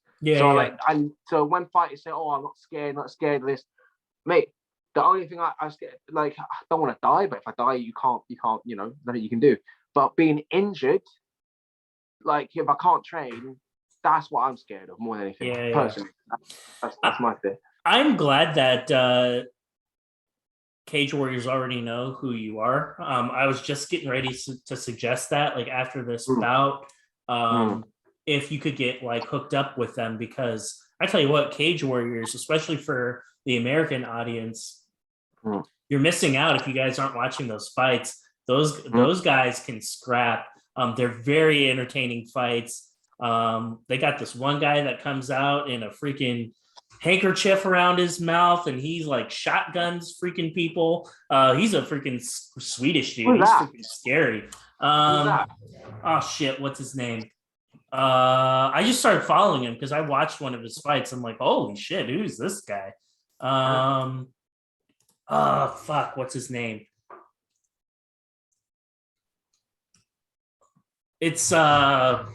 So when fighters say, "Oh, I'm not scared of this," mate, the only thing I scared, like, I don't want to die, but if I die, you can't, you know, nothing you can do. But being injured, like if I can't train, that's what I'm scared of more than anything. Personally, that's my fear. I'm glad that Cage Warriors already know who you are. I was just getting ready to suggest that, like after this bout, if you could get like hooked up with them, because I tell you what, Cage Warriors, especially for the American audience, you're missing out if you guys aren't watching those fights. Those guys can scrap. They're very entertaining fights. They got this one guy that comes out in a freaking handkerchief around his mouth, and he's like shotguns freaking people. He's a freaking Swedish dude. He's freaking scary. Oh shit, what's his name? I just started following him because I watched one of his fights. I'm like, holy shit, who's this guy? Fuck, what's his name? It's fuck.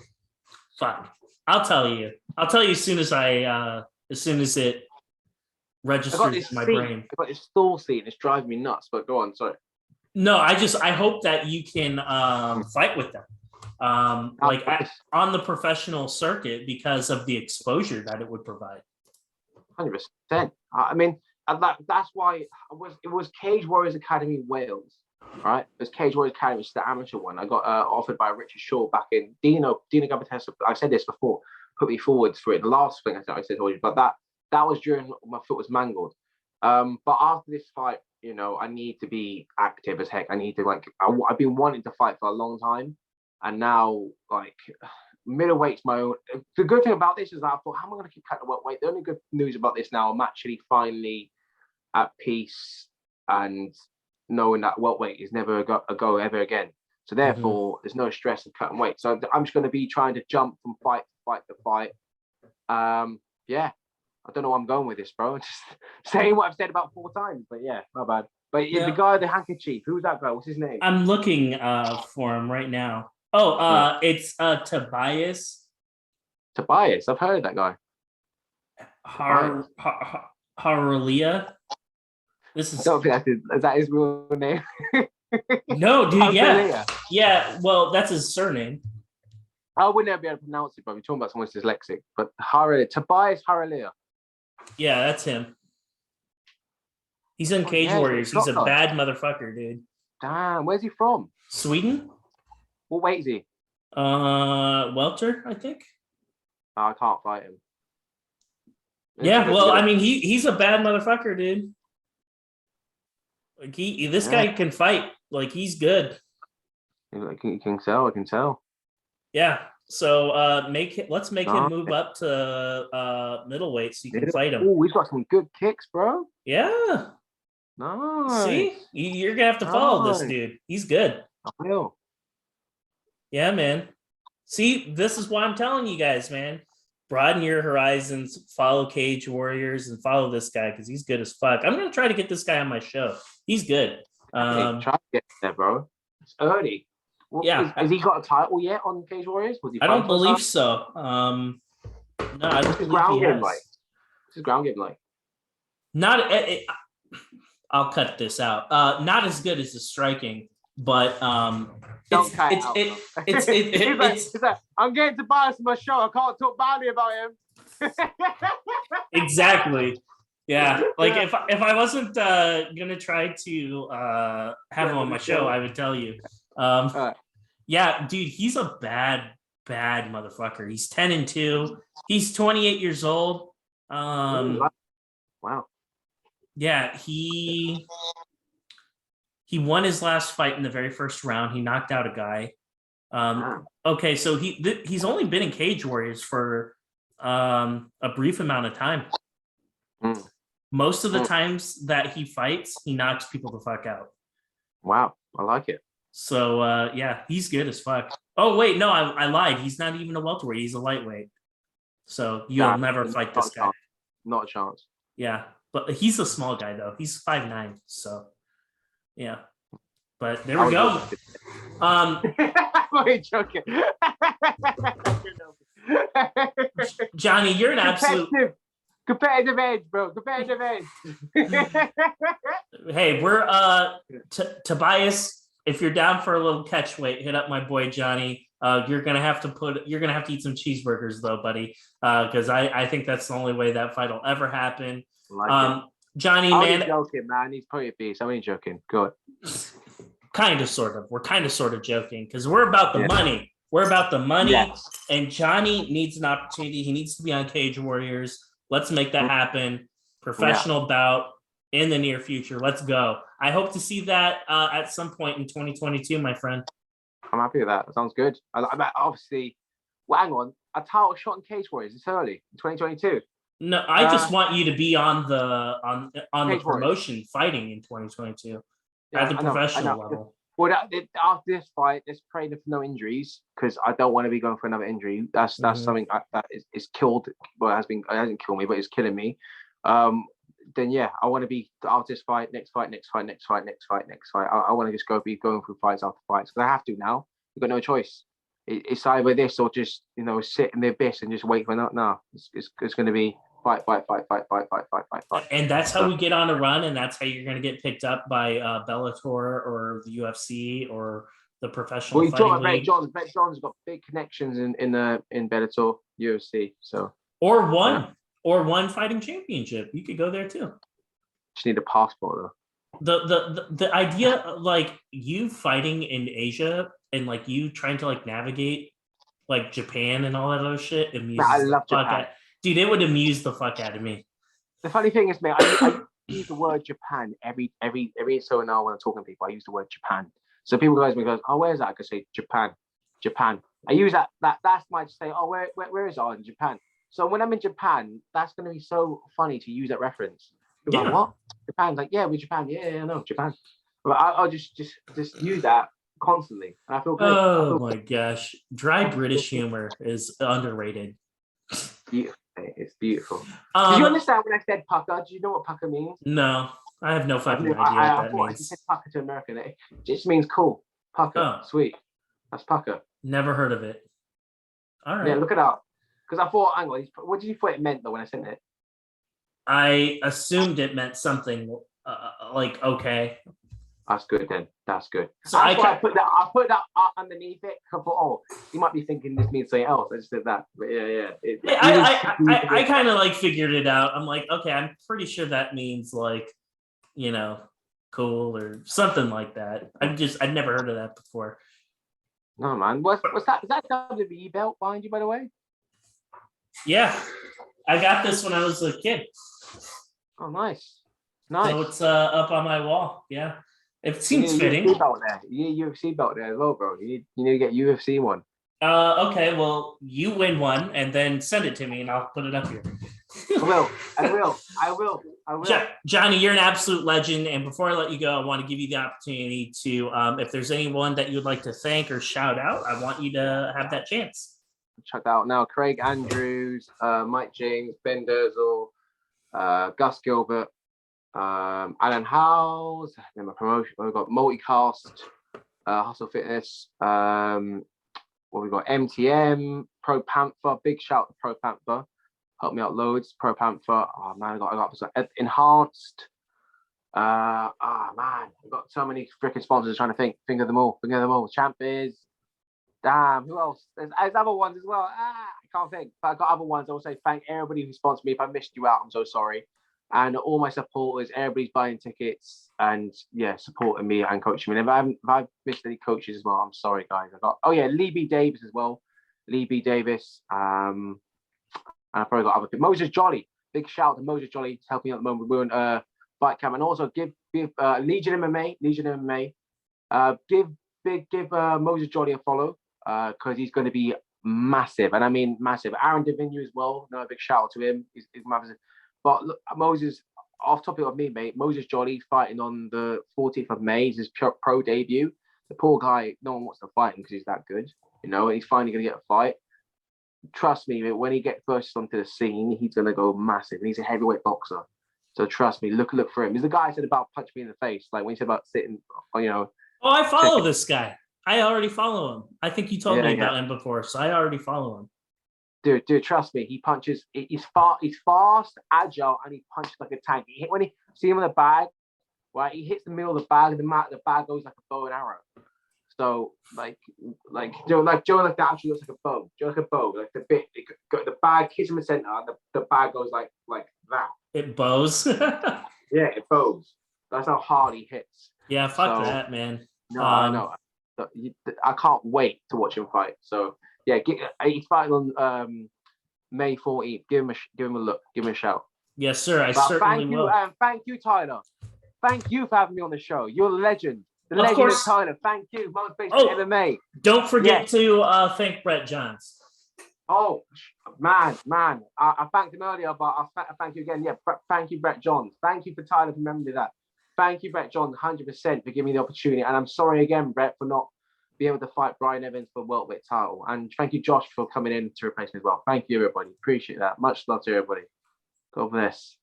I'll tell you as soon as it registers in my brain. I've got this stall seat and it's driving me nuts, but go on, sorry. No, I hope that you can fight with them. On the professional circuit because of the exposure that it would provide. 100%. I mean, that's why it was Cage Warriors Academy Wales, right? It was Cage Warriors Academy, which is the amateur one. I got offered by Richard Shaw back in Dino Gabatessa. I said this before, put me forwards for it. The last thing I said, but that was during my foot was mangled. But after this fight, you know, I need to be active as heck. I need to I've been wanting to fight for a long time. And now, middleweight's my own. The good thing about this is that I thought, how am I going to keep cutting the weight? The only good news about this now, I'm actually finally at peace and knowing that welterweight is never a go ever again. So therefore, there's no stress of cutting weight. So I'm just going to be trying to jump from fight to fight to fight. Yeah, I don't know where I'm going with this, bro. I'm just saying what I've said about 4 times, but yeah, not bad. But yeah, the guy with the handkerchief, who's that guy? What's his name? I'm looking for him right now. It's Tobias. Tobias, I've heard of that guy. Haralia. This is. I don't think is that his real name? No, dude. Yeah. Well, that's his surname. I wouldn't be able to pronounce it, but we're talking about someone who's dyslexic. But Tobias Haralia. Yeah, that's him. He's in Cage Warriors. He's a bad motherfucker, dude. Damn, where's he from? Sweden. What weight is he? Welter, I think. Oh, I can't fight him. Yeah, well, I mean, he's a bad motherfucker, dude. Like this guy can fight. Like he's good. You can tell. I can tell. Yeah. So let's make him move up to middleweight so you can fight him. Oh, he's got some good kicks, bro. Yeah. Nice. See, you're gonna have to follow this dude. He's good. I will. Yeah, man. See, this is why I'm telling you guys, man. Broaden your horizons, follow Cage Warriors, and follow this guy because he's good as fuck. I'm gonna try to get this guy on my show. He's good. Try to get there, bro. It's early. Has he got a title yet on Cage Warriors? I don't believe so. No, I don't believe he has. What's his ground game like? I'll cut this out. Not as good as the striking, but it's like, I'm getting Tobias on my show. I can't talk badly about him. Exactly. Yeah. Like if I wasn't gonna try to have him on my show, I would tell you. Yeah, dude, he's a bad motherfucker. He's 10-2. He's 28 years old. Wow. Yeah, he won his last fight in the very first round. He knocked out a guy. Okay, so he's only been in Cage Warriors for a brief amount of time. Most of the times that he fights, he knocks people the fuck out. Wow, I like it. So yeah, he's good as fuck. Oh wait, no, I lied. He's not even a welterweight. He's a lightweight. So you'll never fight this guy. Not a chance. Yeah, but he's a small guy though. He's 5'9". So yeah. But there we go. I'm joking. Jonny, you're an absolute competitive edge, bro. Competitive edge. Hey, we're Tobias. If you're down for a little catch weight, hit up my boy Jonny. You're gonna have to eat some cheeseburgers though, buddy. Because I think that's the only way that fight will ever happen. Jonny, man. I'm joking, man. He's probably a beast. I'm only joking. Go on. Kind of, sort of. We're kind of, sort of joking because we're about the money. We're about the money, and Jonny needs an opportunity. He needs to be on Cage Warriors. Let's make that happen. Professional bout. in the near future. Let's go. I hope to see that at some point in 2022, my friend. I'm happy with that. That sounds good. Obviously, well, hang on. A title shot in Cage Warriors. It's early, 2022. No, I just want you to be on the Cage promotion fighting in 2022 at the professional level. Well, after this fight, let's pray for no injuries because I don't want to be going for another injury. That's something that is killed. Well, it hasn't killed me, but it's killing me. Then yeah, I want to be after this fight, next fight. I want to just be going through fights after fights because I have to now. We've got no choice. It's either this or just sit in the abyss and just wait for no. It's going to be fight. And that's how we get on a run, and that's how you're going to get picked up by Bellator or the UFC or the professional. Well, you talk about John's got big connections in Bellator, UFC, so or one fighting championship. You could go there too. Just need a passport though. The idea like you fighting in Asia and like you trying to like navigate like Japan and all that other shit amuses I love Japan. Dude, it would amuse the fuck out of me. The funny thing is, mate, I use the word Japan every so now when I'm talking to people. I use the word Japan. So people goes, oh, where's that? I could say Japan. I use that. That's my to say, oh, where is it? Oh, in Japan. So when I'm in Japan, that's going to be so funny to use that reference. People like, what? Japan's like, yeah, we're Japan. Yeah, no, Japan. But I'll just use that constantly, and I feel great. Oh my gosh, dry British humor is underrated. Beautiful. It's beautiful. Do you understand when I said pucker? Do you know what pucker means? No, I have no fucking idea what that means. I said pucker to American. It just means cool. Pucker, sweet. That's pucker. Never heard of it. All right. Yeah, look it up. Because I thought, hang on, what did you think it meant though when I sent it? I assumed it meant something like okay. That's good then. That's good. So I put that underneath it. I thought, oh, you might be thinking this means something else. I just did that. But yeah. I kind of like figured it out. I'm like, okay, I'm pretty sure that means like, cool or something like that. I'd never heard of that before. No man, what's that? Is that WWE belt behind you, by the way? Yeah, I got this when I was a kid. Oh, nice. So it's up on my wall. Yeah. It seems fitting. UFC belt there. You need a UFC belt there as well, bro. You need to get UFC one. Okay, well, you win one and then send it to me and I'll put it up here. I will. Jonny, you're an absolute legend. And before I let you go, I want to give you the opportunity to, if there's anyone that you'd like to thank or shout out, I want you to have that chance. Check that out now. Craig Andrews, Mike James, Ben Derzel, Gus Gilbert, Alan Howes, then my promotion. We've got Multicast, Hustle Fitness. What we got? MTM, Pro Panther. Big shout to Pro Panther. Helped me out loads. Pro Panther. Oh man, I got Enhanced. Man, I've got so many freaking sponsors trying to think of them all. Champ is. Damn, who else? There's other ones as well. I can't think. But I got other ones. I will say thank everybody who sponsored me. If I missed you out, I'm so sorry. And all my supporters, everybody's buying tickets and supporting me and coaching me. And if I've missed any coaches as well, I'm sorry, guys. Lee B. Davis as well. Lee B. Davis. And I've probably got other people. Moses Jolly. Big shout out to Moses Jolly. He's helping out at the moment. We're on Fight Camp. And also give Legion MMA. Give Moses Jolly a follow because he's going to be massive. And I mean massive. Aaron Davinia as well. No, big shout out to him. He's massive. But look, Moses, off topic of me, mate, Moses Jolly fighting on the 14th of May. It's his pro debut. The poor guy, no one wants to fight him because he's that good, and he's finally going to get a fight. Trust me, when he gets burst onto the scene, he's going to go massive. And he's a heavyweight boxer. So trust me, look for him. He's the guy I said about punch me in the face. Like when he said about sitting, Oh, I follow this guy. I already follow him. I think you told me about him before, so I already follow him. Dude, trust me. He punches. He's fast, agile, and he punches like a tank. When he see him in the bag, right? He hits the middle of the bag, and the bag goes like a bow and arrow. So like Joe, like that actually looks like a bow. Joe like a bow, like the bag hits him in the center. The bag goes like that. It bows. Yeah, it bows. That's how hard he hits. Yeah, fuck that, man. No, I know. I can't wait to watch him fight. So. Yeah, he's fighting on May 14th. Give him a look. Give him a shout. Yes, sir. I But certainly will. thank you, Tyler. Thank you for having me on the show. You're a legend. The Of legend course. is Tyler. Thank you. Motivation Oh. MMA. Don't forget Yes. to thank Brett Johns. Oh, man. I thanked him earlier, but I thank you again. Yeah, thank you, Brett Johns. Thank you for Tyler for remembering that. Thank you, Brett Johns, 100% for giving me the opportunity. And I'm sorry again, Brett, for not being able to fight Brian Evans for welterweight title. And thank you, Josh, for coming in to replace me as well. Thank you, everybody. Appreciate that. Much love to everybody. God bless.